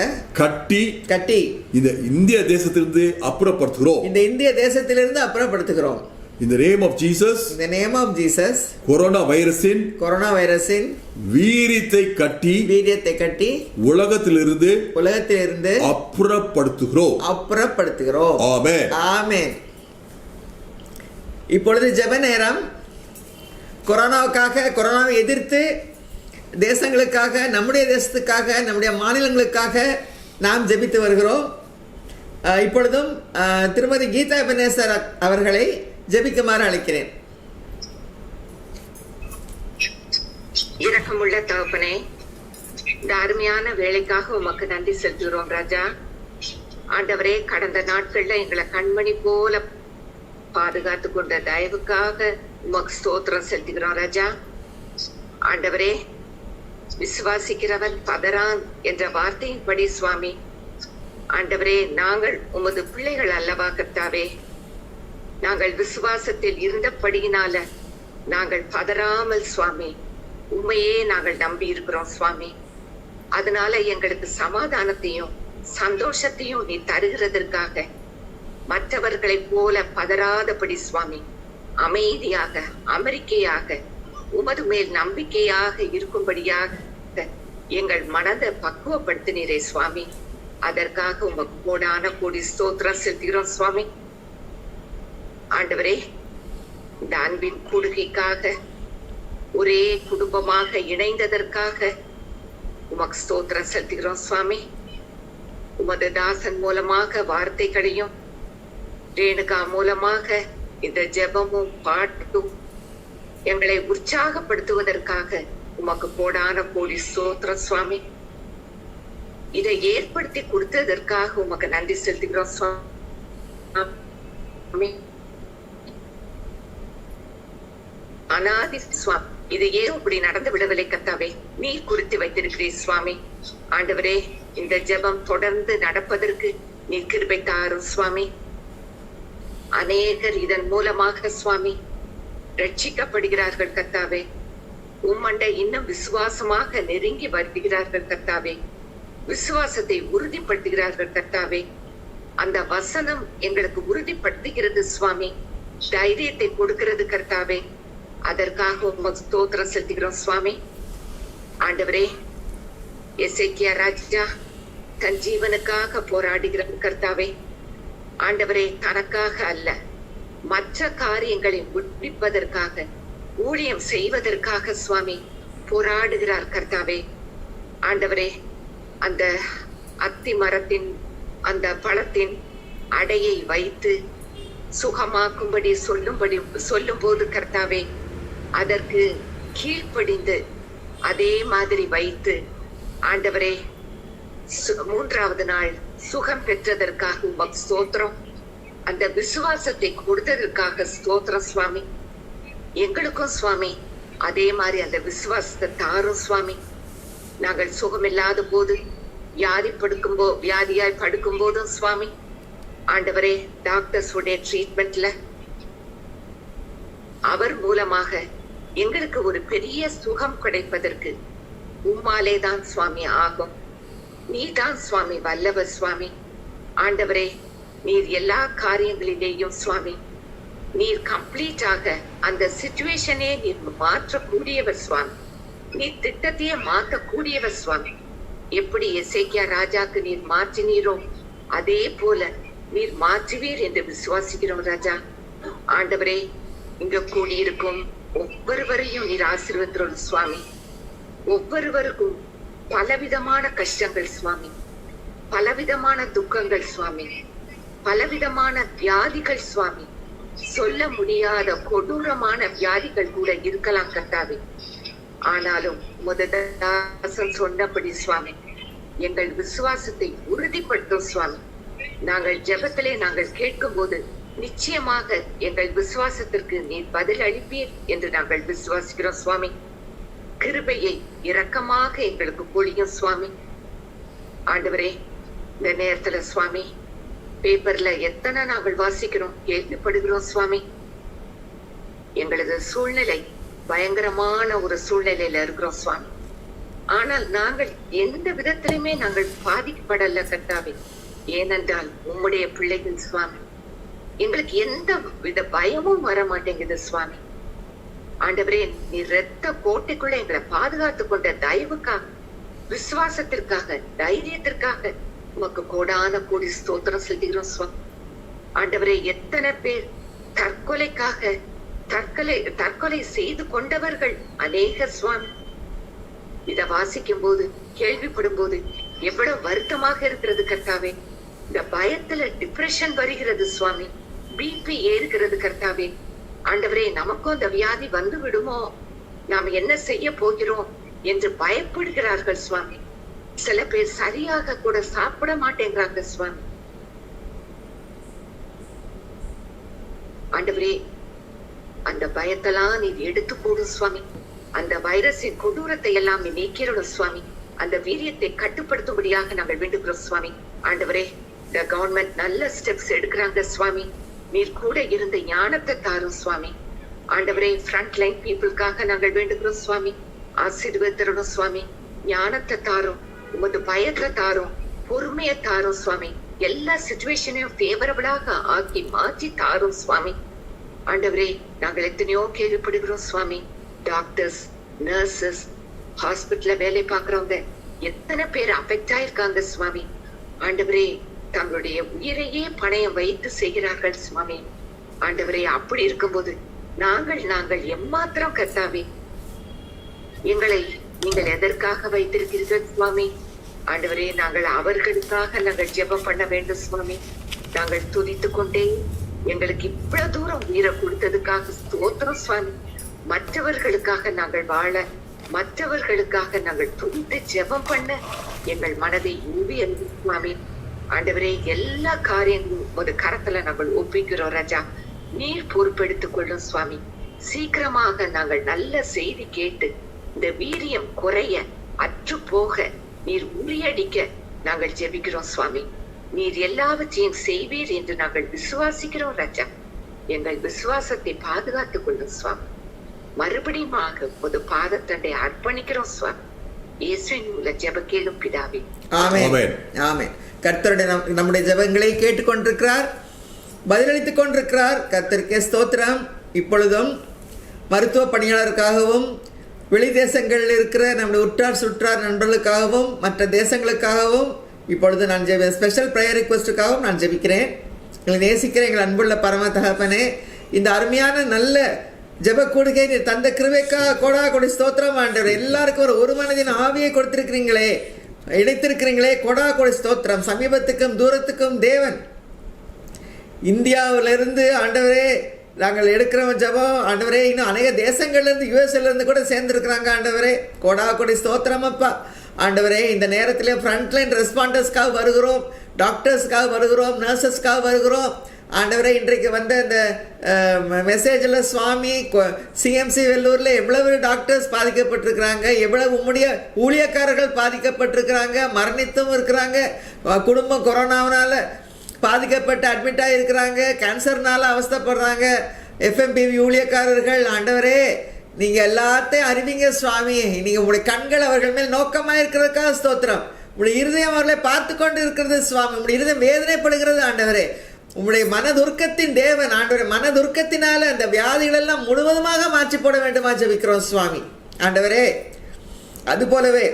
கட்டி இந்த இந்திய தேசத்திலிருந்து அப்புறப்படுத்துகிறோம். இந்த இந்திய தேசத்திலிருந்து அப்புறப்படுத்துகிறோம். In the name of Jesus. In the name of Jesus. Corona வைரஸின் வீரியத்தை கட்டி உலகத்திலிருந்து அப்புறப்படுத்துகிறோம். ஆமென். ஆமென். இப்பொழுது ஜெப நேரம். கொரோனாவை எதிர்த்து தேசங்களுக்காக, நம்முடைய தேசத்துக்காக, நம்முடைய மாநிலங்களுக்காக நாம் ஜெபித்து வருகிறோம். இப்பொழுதும் திருமதி கீதா எபனேசர் அவர்களை ஜெபிக்குமாறு அழைக்கிறேன். இரக்கமுள்ள தகப்பனே, இந்த அருமையான வேலைக்காக உமக்கு நன்றி செலுத்துகிறோம் ராஜா. ஆண்டவரே, கடந்த நாட்கள்ல எங்களை கண்மணி போல பாதுகாத்து கொண்ட தயவுக்காக உமக்கு ஸ்தோத்திரம் செலுத்துகிறோம் ராஜா. ஆண்டவரே, விசுவாசிக்கிறவன் பதறான் என்ற வார்த்தையின்படி சுவாமி, ஆண்டவரே, நாங்கள் உமது பிள்ளைகள் அல்லவா கர்த்தாவே. நாங்கள் விசுவாசத்தில் இருந்தபடியினால நாங்கள் பதறாமல் சுவாமி உண்மையே நாங்கள் நம்பி இருக்கிறோம் சுவாமி. அதனால எங்களுக்கு சமாதானத்தையும் சந்தோஷத்தையும் நீ தருகிறதற்காக மற்றவர்களை போல பதறாதபடி சுவாமி அமைதியாக அமெரிக்கையாக உமது மேல் நம்பிக்கையாக இருக்கும்படியாக எங்கள் மனதை பக்குவப்படுத்தினீரே சுவாமி. அதற்காக உமக்கு கோடி ஸ்தோத்திரம் செலுத்துகிறோம் சுவாமி. ஆண்டவரே, இந்த அன்பின் கூடுகைக்காக ஒரே குடும்பமாக இணைந்ததற்காக உமக்கு ஸ்தோத்திரம் செலுத்துகிறோம் சுவாமி. உமது தாசன் மூலமாக வார்த்தைகளையும் ரேணுகா மூலமாக இந்த ஜெபமும் பாட்டும் எங்களை உற்சாகப்படுத்துவதற்காக உமக்கு கோடி ஸ்தோத்திரம் சுவாமி. இதை ஏற்படுத்தி கொடுத்ததற்காக உமக்கு நன்றி செலுத்துகிறோம் சுவாமி. அனாதி சுவாமி, இது ஏன் இப்படி நடந்து விடவில்லை கர்த்தாவே, நீர் குறித்து வைத்திருக்கிறீர் சுவாமி. ஆண்டவரே, இந்த ஜெபம் தொடர்ந்து நடப்பதற்கு நீர் கிருபை தாரும் சுவாமி. அநேகர் இதன் மூலமாக சுவாமி ரட்சிக்கப்படுகிறார்கள் கர்த்தாவே. உம்மண்டை இன்னும் விசுவாசமாக நெருங்கி வருகிறார்கள் கர்த்தாவே. விசுவாசத்தை உறுதிப்படுத்துகிறார்கள் கர்த்தாவே. அந்த வசனம் எங்களுக்கு உறுதிப்படுத்துகிறது சுவாமி, தைரியத்தை கொடுக்கிறது கர்த்தாவே. அதற்காக உமக்கு ஸ்தோத்திரம் செலுத்துகிறோம் சுவாமி. ஆண்டவரே, எசேக்கியா ராஜா தன் ஜீவனுக்காக போராடுகிற கர்த்தாவே. ஆண்டவரே, தனக்காக அல்ல, மற்ற காரியங்களை முடிப்பதற்காக, ஊழியம் செய்வதற்காக சுவாமி போராடுகிறார் கர்த்தாவே. ஆண்டவரே, அந்த அத்தி மரத்தின் அந்த பழத்தின் அடையை வைத்து சுகமாக்கும்படி சொல்லும் போது கர்த்தாவே, அதற்கு கீழ்ப்படிந்து அதே மாதிரி வைத்து ஆண்டவரே 3வது நாள் சுகம் பெற்றதற்காக உமக்கு ஸ்தோத்திரம். அந்த விசுவாசத்தை கொடுத்ததற்காக ஸ்தோத்திரம் சுவாமி. எங்களுக்கும் சுவாமி அதே மாதிரி அந்த விசுவாசத்தை தாரும் சுவாமி. நாங்கள் சுகமில்லாத போது வியாதியாய் படுக்கும் போதும் சுவாமி, ஆண்டவரே, டாக்டர்ஸ் உடைய ட்ரீட்மெண்ட்ல அவர் மூலமாக எங்களுக்கு ஒரு பெரிய சுகம் கிடைப்பதற்கு உம்மாலே தான் சுவாமி ஆகும். நீதான் சுவாமி வல்லவர் சுவாமி. ஆண்டவரே, நீர் எல்லா காரியங்களிலேயும் சுவாமி நீர் கம்ப்ளீட்டாக அந்த சிச்சுவேஷனே நீர் மாற்றக்கூடியவர் சுவாமி. நீர் திட்டத்தையே மாற்றக்கூடியவர் சுவாமி. எப்படி எசேக்கியா ராஜாக்கு நீர் மாற்றினீரோ அதே போல நீர் மாற்றுவீர் என்று விசுவாசிக்கிறோம் ராஜா. ஆண்டவரே, இங்க கூடியிருக்கும் ஒவ்வொருவரையும் நீர் ஆசீர்வதிக்கிறோம் சுவாமி. ஒவ்வொருவருக்கும் பலவிதமான கஷ்டங்கள் சுவாமி, பலவிதமான துக்கங்கள் சுவாமி. பலவிதமான வியாதிகள் சுவாமி, சொல்ல முடியாத கொடூரமான வியாதிகள் கூட இருக்கலாம் கர்த்தாவே. ஆனாலும் முததாசன் சொன்னபடி சுவாமி, எங்கள் விசுவாசத்தை உறுதிப்படுத்தும் சுவாமி. நாங்கள் ஜெபத்திலே நாங்கள் கேட்கும் போது நிச்சயமாக எங்கள் விசுவாசத்திற்கு நீர் பதில் அளிப்பீர் என்று நாங்கள் விசுவாசிக்கிறோம் சுவாமி. கிருபையை இரக்கமாக எங்களுக்கு பொழியும் சுவாமி. ஆண்டவரே, இந்த நேரத்துல சுவாமி பேப்பர்ல எத்தனை நாங்கள் வாசிக்கிறோம், கேள்விப்படுகிறோம் சுவாமி. எங்களது சூழ்நிலை பயங்கரமான ஒரு சூழ்நிலையில இருக்கிறோம் சுவாமி. ஆனால் நாங்கள் எந்த விதத்திலுமே நாங்கள் பாதிக்கப்படல கர்த்தாவே. ஏனென்றால் உம்முடைய பிள்ளைகள் சுவாமி. எங்களுக்கு எந்த வித பயமும் வர மாட்டேங்குது சுவாமி. ஆண்டவரே, நீ இரத்த கோட்டைக்குள்ள எங்களை பாதுகாத்து கொண்ட தயவுக்காக, விசுவாசத்திற்காக, தைரியத்திற்காக உமக்கு கோடான கோடி ஸ்தோத்திரம் செலுத்துகிறோம் சுவாமி. ஆண்டவரே, எத்தனை பேர் தற்கொலை செய்து கொண்டவர்கள் அநேக சுவாமி. இத வாசிக்கும் போது, கேள்விப்படும் போது எவ்வளவு வருத்தமாக இருக்கிறது கர்த்தாவே. இந்த பயத்துல டிப்ரெஷன் வருகிறது சுவாமி, பிபி ஏறுகிறது கர்த்தாவே. ஆண்டவரே, நமக்கும் அந்த வியாதி வந்து விடுமோ, நாம் என்ன செய்ய போகிறோம் என்று பயப்படுகிறார்கள் சுவாமி. சில பேர் சரியாக கூட சாப்பிட மாட்டேங்கிறாங்க சுவாமி. ஆண்டவரே, அந்த பயத்தெல்லாம் நீ எடுத்து போடும் சுவாமி. அந்த வைரஸின் கொடூரத்தை எல்லாம் நீ நீக்கிடணும் சுவாமி. அந்த வீரியத்தை கட்டுப்படுத்தும்படியாக நாங்கள் வேண்டுகிறோம் சுவாமி. ஆண்டவரே, இந்த கவர்மெண்ட் நல்ல ஸ்டெப்ஸ் எடுக்கிறாங்க சுவாமி. நீர் கூட இருந்த ஞானத்தை தாரும் சுவாமி. ஆண்டவரே, ஃப்ரண்ட் லைன் பீப்புளுக்காக நாங்கள் வேண்டுகிறோம் சுவாமி. ஆசீர்வதித்தரணும் சுவாமி. ஞானத்தை தாரும், உமது பயத்தை தாரும், பொறுமையை தாரும் சுவாமி. எல்லா சிச்சுவேஷனையும் ஃபேவரபிளாக ஆக்கி மாற்றி தாரும் சுவாமி. ஆண்டவரே, நாங்கள் எத்தனையோ கேள்விப்படுகிறோம் சுவாமி. டாக்டர்ஸ், நர்சஸ், ஹாஸ்பிட்டல்ல வேலை பார்க்கறவங்க எத்தனை பேர் அஃபெக்ட் ஆயிருக்காங்க சுவாமி. ஆண்டவரே, தங்களுடைய உயிரையே பணயம் வைத்து செய்கிறார்கள் சுவாமி. ஆண்டவரே, அப்படி இருக்கும்போது நாங்கள் எம்மாத்திரம் கர்த்தாவே, எங்களை நீங்கள் எதற்காக வைத்திருக்கிறீர்கள் சுவாமி. ஆண்டவரே, நாங்கள் அவர்களுக்காக நாங்கள் ஜெபம் பண்ண வேண்டும் சுவாமி. நாங்கள் துதித்து கொண்டே எங்களுக்கு இவ்வளவு தூரம் உயிரை கொடுத்ததுக்காக ஸ்தோத்திரம் சுவாமி. மற்றவர்களுக்காக நாங்கள் வாழ, மற்றவர்களுக்காக நாங்கள் துதித்து ஜெபம் பண்ண எங்கள் மனதை ஊவி சுவாமி. ஆண்டவரே, எல்லா காரியங்களும் ஒரு கரத்துல நாங்கள் ஒப்பிக்கிறோம் ராஜா. நீர் பொறுப்பெடுத்துக் கொள்ளும் சுவாமி. சீக்கிரமாக நாங்கள் நல்ல செய்தி கேட்டு இந்த வீரியம் குறைய, அற்று போக, நீர் உரியடிக்க நாங்கள் ஜெபிக்கிறோம் சுவாமி. நீர் எல்லாவற்றையும் செய்வீர் என்று நாங்கள் விசுவாசிக்கிறோம் ராஜா. எங்கள் விசுவாசத்தை பாதுகாத்துக் கொள்ளும் சுவாமி. மறுபடியும் ஒரு பாதத்தண்டை அர்ப்பணிக்கிறோம் சுவாமி. இயேசுவின் மூலம் ஜெபம் கேளும் பிதாவே. ஆமென். ஆமென். கர்த்தருடைய நம்முடைய ஜெபங்களை கேட்டுக்கொண்டிருக்கிறார், பதிலளித்துக் கொண்டிருக்கிறார். கர்த்தருக்கே ஸ்தோத்திரம். இப்பொழுதும் மருத்துவ பணியாளருக்காகவும், வெளி தேசங்களில் இருக்கிற நம்முடைய உற்றார் சுற்றார் நண்பர்களுக்காகவும், மற்ற தேசங்களுக்காகவும் இப்பொழுது நான் ஸ்பெஷல் ப்ரேயர் ரிக்வெஸ்ட்டுக்காகவும் நான் ஜெபிக்கிறேன். எங்களை நேசிக்கிற எங்கள் அன்புள்ள பரம தகப்பனே, இந்த அருமையான நல்ல ஜெப கூடுகை நீர் தந்த கிருபைக்காக கோடா கொடி ஸ்தோத்திரம் ஆண்டவரே. எல்லாருக்கும் ஒரு மனதின் ஆவியை கொடுத்திருக்கிறீங்களே, இணைத்திருக்கிறீங்களே, கோடா கொடி ஸ்தோத்திரம். சமீபத்துக்கும் தூரத்துக்கும் தேவன், இந்தியாவிலிருந்து ஆண்டவரே நாங்கள் எடுக்கிற ஜெபம் ஆண்டவரே, இன்னும் அநேக தேசங்கள்லேருந்து, யூஎஸ்லேருந்து கூட சேர்ந்துருக்குறாங்க ஆண்டவரே. கோடா கொடி ஸ்தோத்திரம் அப்பா. ஆண்டவரே, இந்த நேரத்தில் ஃப்ரண்ட்லைன் ரெஸ்பாண்டர்ஸ்க்காக வருகிறோம், டாக்டர்ஸ்க்காக வருகிறோம், நர்சஸ்க்காக வருகிறோம் ஆண்டவரே. இன்றைக்கு வந்த இந்த மெசேஜில் சுவாமி, சிஎம்சி வெள்ளூரில் எவ்வளவு டாக்டர்ஸ் பாதிக்கப்பட்டிருக்கிறாங்க, எவ்வளவு உம்முடைய ஊழியக்காரர்கள் பாதிக்கப்பட்டிருக்கிறாங்க, மரணித்தும் இருக்கிறாங்க, குடும்பம் கொரோனாவினால் பாதிக்கப்பட்டு அட்மிட் ஆகிருக்கிறாங்க, கேன்சர்னால் அவஸ்தைப்படுறாங்க, எஃப்எம்பிவி ஊழியக்காரர்கள். ஆண்டவரே, நீங்கள் எல்லாத்தையும் அறிவிங்க சுவாமி. நீங்கள் உங்களுடைய கண்கள் அவர்கள் மேல் நோக்கமாக இருக்கிறதுக்காக ஸ்தோத்திரம். உங்களுடைய இருதயம் அவர்களை பார்த்து கொண்டு இருக்கிறது சுவாமி. உங்களுடைய இருதயம் வேதனைப்படுகிறது ஆண்டவரே. உங்களுடைய மனதுர்க்கத்தின் தேவன் ஆண்டவரே. மனதுர்க்கத்தினால அந்த வியாதிகள் எல்லாம் முழுவதுமாக மாற்றி போட வேண்டுமா ஜெபிக்கிறோம் சுவாமி. ஆண்டவரே, அதுபோலவே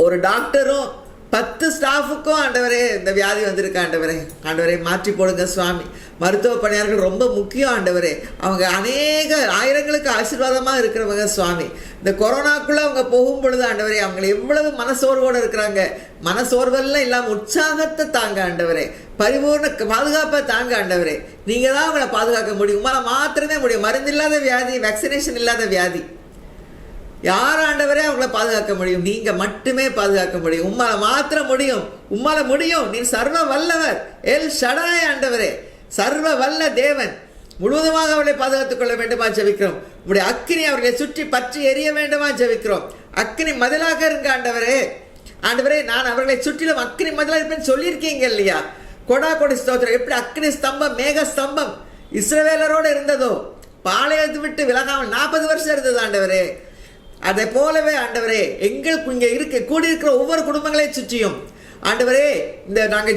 ஒரு டாக்டரும் 10 ஸ்டாஃபுக்கும் ஆண்டவரே இந்த வியாதி வந்திருக்கு ஆண்டவரே. ஆண்டவரே மாற்றி போடுங்க சுவாமி. மருத்துவ பணியாளர்கள் ரொம்ப முக்கியம் ஆண்டவரே. அவங்க அநேக ஆயிரங்களுக்கு ஆசீர்வாதமாக இருக்கிறவங்க சுவாமி. இந்த கொரோனாக்குள்ளே அவங்க போகும் பொழுது ஆண்டவரே அவங்களை எவ்வளவு மனசோர்வோடு இருக்கிறாங்க. மனசோர்வெல்லாம் இல்லாமல் உற்சாகத்தை தாங்க ஆண்டவரே. பரிபூர்ண பாதுகாப்பை தாங்க ஆண்டவரே. நீங்கள் தான் அவங்களை பாதுகாக்க முடியும். உங்களால் மாத்திரமே முடியும். மருந்து இல்லாத வியாதி, வேக்சினேஷன் இல்லாத வியாதி, யார் ஆண்டவரே அவங்கள பாதுகாக்க முடியும்? நீங்க மட்டுமே பாதுகாக்க முடியும். உம்மால மாத்திரம் முடியும். உம்மால முடியும். நீ சர்வ வல்லவர், எல் ஷடாய் ஆண்டவரே, சர்வ வல்ல தேவன். முழுவதுமாக அவர்களை பாதுகாத்துக் கொள்ள வேண்டுமா ஜெபிக்கிறோம். உங்களுடைய அக்கினி அவர்களை சுற்றி பற்றி எரிய வேண்டுமா ஜெபிக்கிறோம். அக்கினி மதிலாக இருங்க ஆண்டவரே. ஆண்டவரே நான் அவர்களை சுற்றிலும் அக்கினி மதிலாக இருப்பேன்னு சொல்லியிருக்கீங்க இல்லையா? கொடா கொடி ஸ்தோத்திரம். எப்படி அக்கினி ஸ்தம்பம், மேக ஸ்தம்பம் இஸ்ரவேலரோடு இருந்ததோ, பாளையத்தை விட்டு விலகாமல் 40 வருஷம் இருந்தது ஆண்டவரே. அதை போலவே ஆண்டவரே எங்களுக்கு இங்கே கூடியிருக்கிற ஒவ்வொரு குடும்பங்களையும் சுற்றியும் ஆண்டவரே இந்த நாங்கள்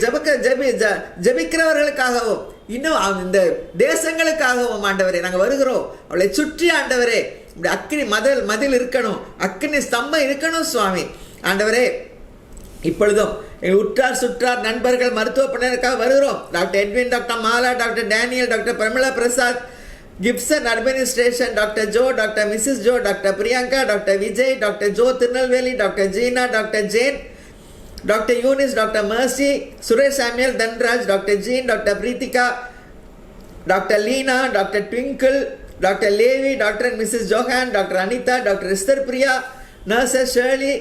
ஜபிக்கிறவர்களுக்காகவும் இன்னும் இந்த தேசங்களுக்காகவும் ஆண்டவரே நாங்கள் வருகிறோம். அவளை சுற்றி ஆண்டவரே இப்படி அக்கினி மதில் இருக்கணும், அக்கினி ஸ்தம்பம் இருக்கணும் சுவாமி. ஆண்டவரே இப்பொழுதும் எங்கள் உற்றார் சுற்றார் நண்பர்கள் மருத்துவ பணியருக்காக வருகிறோம். Doctor Edwin, doctor Mala, doctor Daniel, doctor Pramila Prasad, Gibson administration, doctor Joe, doctor Mrs Joe, doctor Priyanka, doctor Vijay, doctor Joe Tirunelveli, doctor Jeena, doctor Jane, doctor Eunice, doctor Mercy, Suresh Samuel, Dhanraj, doctor Jean, doctor Preethika, doctor Leena, doctor Twinkle, doctor Levi, doctor and Mrs Johan, doctor Anitha, doctor Esther Priya, nurses Shirley,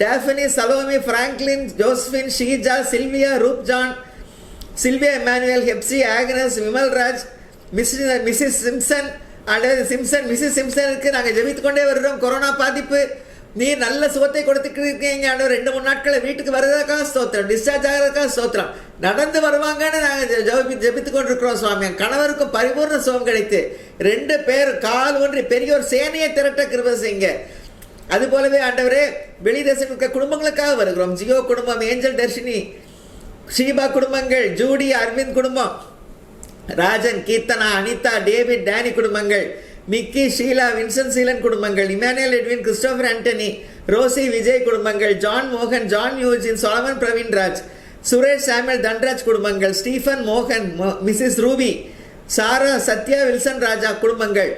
Tiffany, Salome, Franklin, Josephine, Sheeja, Sylvia, Roop John, Sylvia Emmanuel, Hepsi, Agnes, Vimalraj, Mrs Simpson, Mrs சிம்சனுக்கு நாங்கள் ஜெபித்துக் கொண்டே வருகிறோம். Corona பாதிப்பு நீர் நல்ல சுகத்தை கொடுத்துருக்கீங்க. 2-3 நாட்களை வீட்டுக்கு வருவதற்காக ஸ்தோத்திரம், டிஸ்சார்ஜ் ஆகிறதுக்காக ஸ்தோத்திரம். நடந்து வருவாங்கன்னு நாங்கள் ஜெபித்துக் கொண்டிருக்கிறோம் சுவாமி. கணவருக்கும் பரிபூர்ண சுகம் கிடைத்து 2 பேர் கால் ஒன்றி பெரிய ஒரு சேனையை திரட்ட கிருபை செய்யுங்க. அது போலவே ஆண்டவரே வெளிதேசம் இருக்க குடும்பங்களுக்காக வருகிறோம். ஜியோ குடும்பம், ஏஞ்சல் தர்ஷினி, ஷீபா குடும்பங்கள், ஜூடி, அரவிந்த் குடும்பம், ராஜன், கீர்த்தனா, அனிதா, டேவிட், டேனி குடும்பங்கள், மிக்கி, ஷீலா, வின்சன் சீலன் குடும்பங்கள், Emmanuel, Edwin, Christopher Antony, Rosy, Vijay குடும்பங்கள், ஜான் மோகன், John Eugene, Solomon Praveenraj, Suresh Samuel, Dhanraj குடும்பங்கள், ஸ்டீஃபன் மோகன், Mrs Ruby, Sarah, Sathya, Wilson Raja குடும்பங்கள்,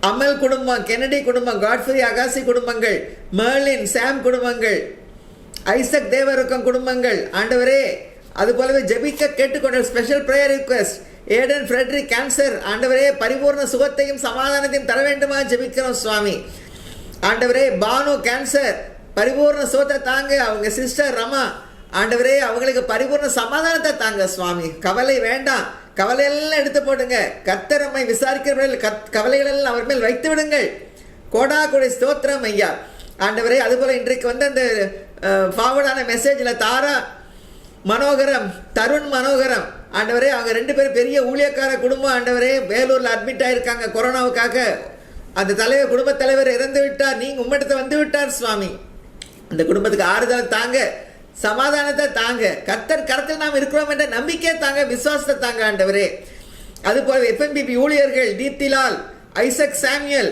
அமல் குடும்பம், கெனடி குடும்பம், காட்ஃப்ரி, அகாசி குடும்பங்கள், மெர்லின், சாம் குடும்பங்கள், ஐசக் தேவருக்கம் குடும்பங்கள் ஆண்டவரே. அது போலவே ஜெபிக்க கேட்டுக்கொண்ட special prayer request Aidan Frederick, cancer ஆண்டவரே பரிபூர்ண சுகத்தையும் சமாதானத்தையும் தர வேண்டுமா ஜெபிக்கிறோம் சுவாமி. ஆண்டவரே பானு, கேன்சர் பரிபூர்ண சுகத்தை தாங்க. அவங்க சிஸ்டர் ரமா ஆண்டவரே அவங்களுக்கு பரிபூர்ண சமாதானத்தை தாங்க சுவாமி. கவலை வேண்டாம், கவலையெல்லாம் எடுத்து போடுங்க. கர்த்தரம்மை விசாரிக்கிறவர்கள் கவலைகளெல்லாம் அவர் மேல் வைத்து விடுங்கள். கோடா கொடி ஸ்தோத்திரம் ஐயா. ஆண்டவரே அதுபோல் இன்றைக்கு வந்து அந்த ஃபார்வர்டான மெசேஜில் தாரா மனோகரம், தருண் மனோகரம் ஆண்டவரே அவங்க 2 பேரும் பெரிய ஊழியக்கார குடும்பம் ஆண்டவரே. வேலூரில் அட்மிட் ஆகியிருக்காங்க கொரோனாவுக்காக. அந்த தலைவர், குடும்பத் தலைவர் இறந்து விட்டார். நீங்கள் உம்மிடத்தை வந்து விட்டார் சுவாமி. அந்த குடும்பத்துக்கு ஆறுதல் தாங்க, சமாதானத்தை தாங்க. கர்த்தர் கரத்தில் நாம் இருக்கிறோம் என்ற நம்பிக்கையை தாங்க, விசுவாசத்தை தாங்க ஆண்டவரே. அதுபோல FMBP ஊழியர்கள் தீப்திலால், ஐசக் சாமுவேல்,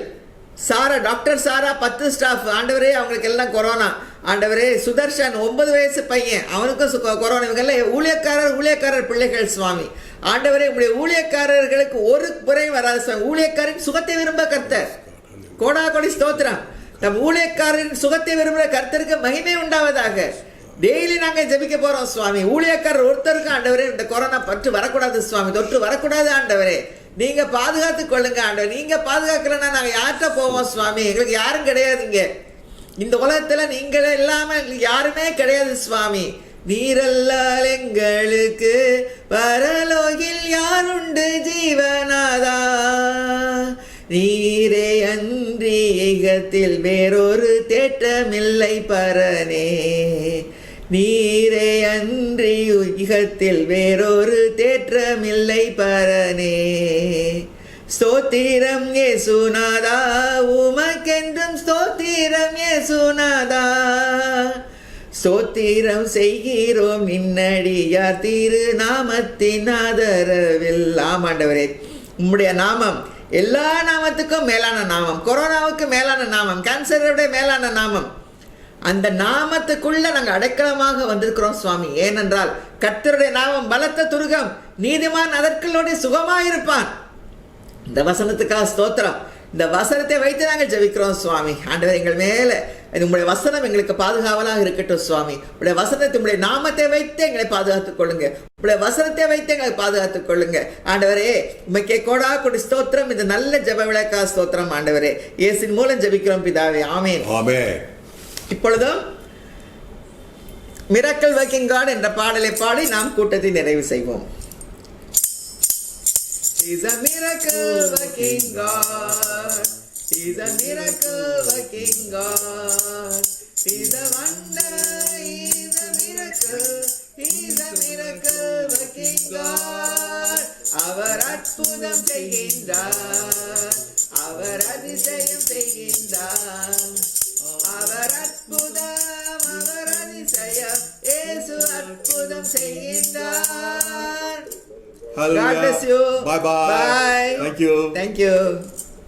சாரா, டாக்டர் சாரா, 10 ஸ்டாஃப் ஆண்டவரே அவங்களுக்கு எல்லாம் கொரோனா ஆண்டவரே. சுதர்ஷன் 9 வயசு பையன், அவனுக்கும் கொரோனா. இவங்கெல்லாம் ஊழியக்காரர் பிள்ளைகள் சுவாமி. ஆண்டவரே உங்களுடைய ஊழியக்காரர்களுக்கு ஒரு குறையும் வராது சுவாமி. ஊழியக்காரின் சுகத்தை விரும்ப கர்த்தர். கோடா கொடி ஸ்தோத்திரம். நம் ஊழியக்காரரின் சுகத்தை விரும்புகிற கர்த்தருக்கு மகிமை உண்டாவதாக. டெய்லி நாங்கள் ஜெபிக்க போகிறோம் சுவாமி. ஊழியக்காரர் ஒருத்தருக்கும் ஆண்டவரே இந்த கொரோனா பற்று வரக்கூடாது சுவாமி, தொற்று வரக்கூடாது ஆண்டவரே. நீங்க பாதுகாத்து கொள்ளுங்க ஆண்டவர். நீங்க பாதுகாக்கலன்னா நாங்கள் யார்கிட்ட போவோம் சுவாமி? எங்களுக்கு யாரும் கிடையாதுங்க. இந்த உலகத்துல நீங்கள் இல்லாம யாருமே கிடையாது சுவாமி. நீரல்லால் எங்களுக்கு பரலோகில் யாருண்டு ஜீவனாதா, நீரே அன்றி ஈகத்தில் வேறொரு தேற்றமில்லை பரனே, நீரே அன்றி ஈகத்தில் வேறொரு தேற்றமில்லை பரனே. ஸ்தோத்திரம் இயேசுநாதா, உமக்கென்றும் ஸ்தோத்திரம் இயேசுநாதா, ஸ்தோத்திரம் செய்கிறோம் நின்னடியார் திரு நாமத்தின் ஆதரவில். ஆமாண்டவரே உம்முடைய நாமம் எல்லா நாமத்துக்கும் மேலான நாமம், கொரோனாவுக்கு மேலான நாமம், கேன்சரை விட மேலான நாமம் அந்த நாமத்துக்குள்ள நாங்கள் அடைக்கலமாக வந்திருக்கிறோம் சுவாமி. ஏனென்றால் கர்த்தருடைய நாமம் பலத்த துருகம், நீதிமான் அதற்குள்ளோட சுகமாயிருப்பான். இந்த வசனத்துக்காக ஸ்தோத்திரம். இந்த வசனத்தை வைத்து நாங்கள் ஜெபிக்கிறோம் சுவாமி. ஆண்டவர் எங்கள் மேலே உங்களுடைய வசனம் எங்களுக்கு பாதுகாவலாக இருக்கட்டும் சுவாமி. உங்களுடைய வசனத்தை உங்களுடைய நாமத்தை வைத்து எங்களை பாதுகாத்துக் கொள்ளுங்க. உங்களுடைய வசனத்தை வைத்து எங்களை பாதுகாத்துக் கொள்ளுங்க ஆண்டவரே. உமைக்கே கோடா கொடி ஸ்தோத்திரம். இந்த நல்ல ஜெப விளக்கா ஸ்தோத்திரம் ஆண்டவரே. இயேசுவின் மூலம் ஜெபிக்கிறோம் பிதாவே, ஆமென். ஆமென். இப்பொழுதும் மிராக்கிள் வர்க்கிங் காட் என்ற பாடலை பாடி நாம் கூட்டத்தை நிறைவு செய்வோம். He's a miracle working God. He's a miracle working God. He's a wonder. He's a miracle. He's a miracle working God. அவர் அற்புதம் செய்கின்றார். அவர் அதிசயம் செய்கின்றார். அவர் அற்புதம், அவர் அதிசயம், இயேசு அற்புதம் செய்கின்றார். God bless you. Bye bye. Bye. Thank you. Thank you.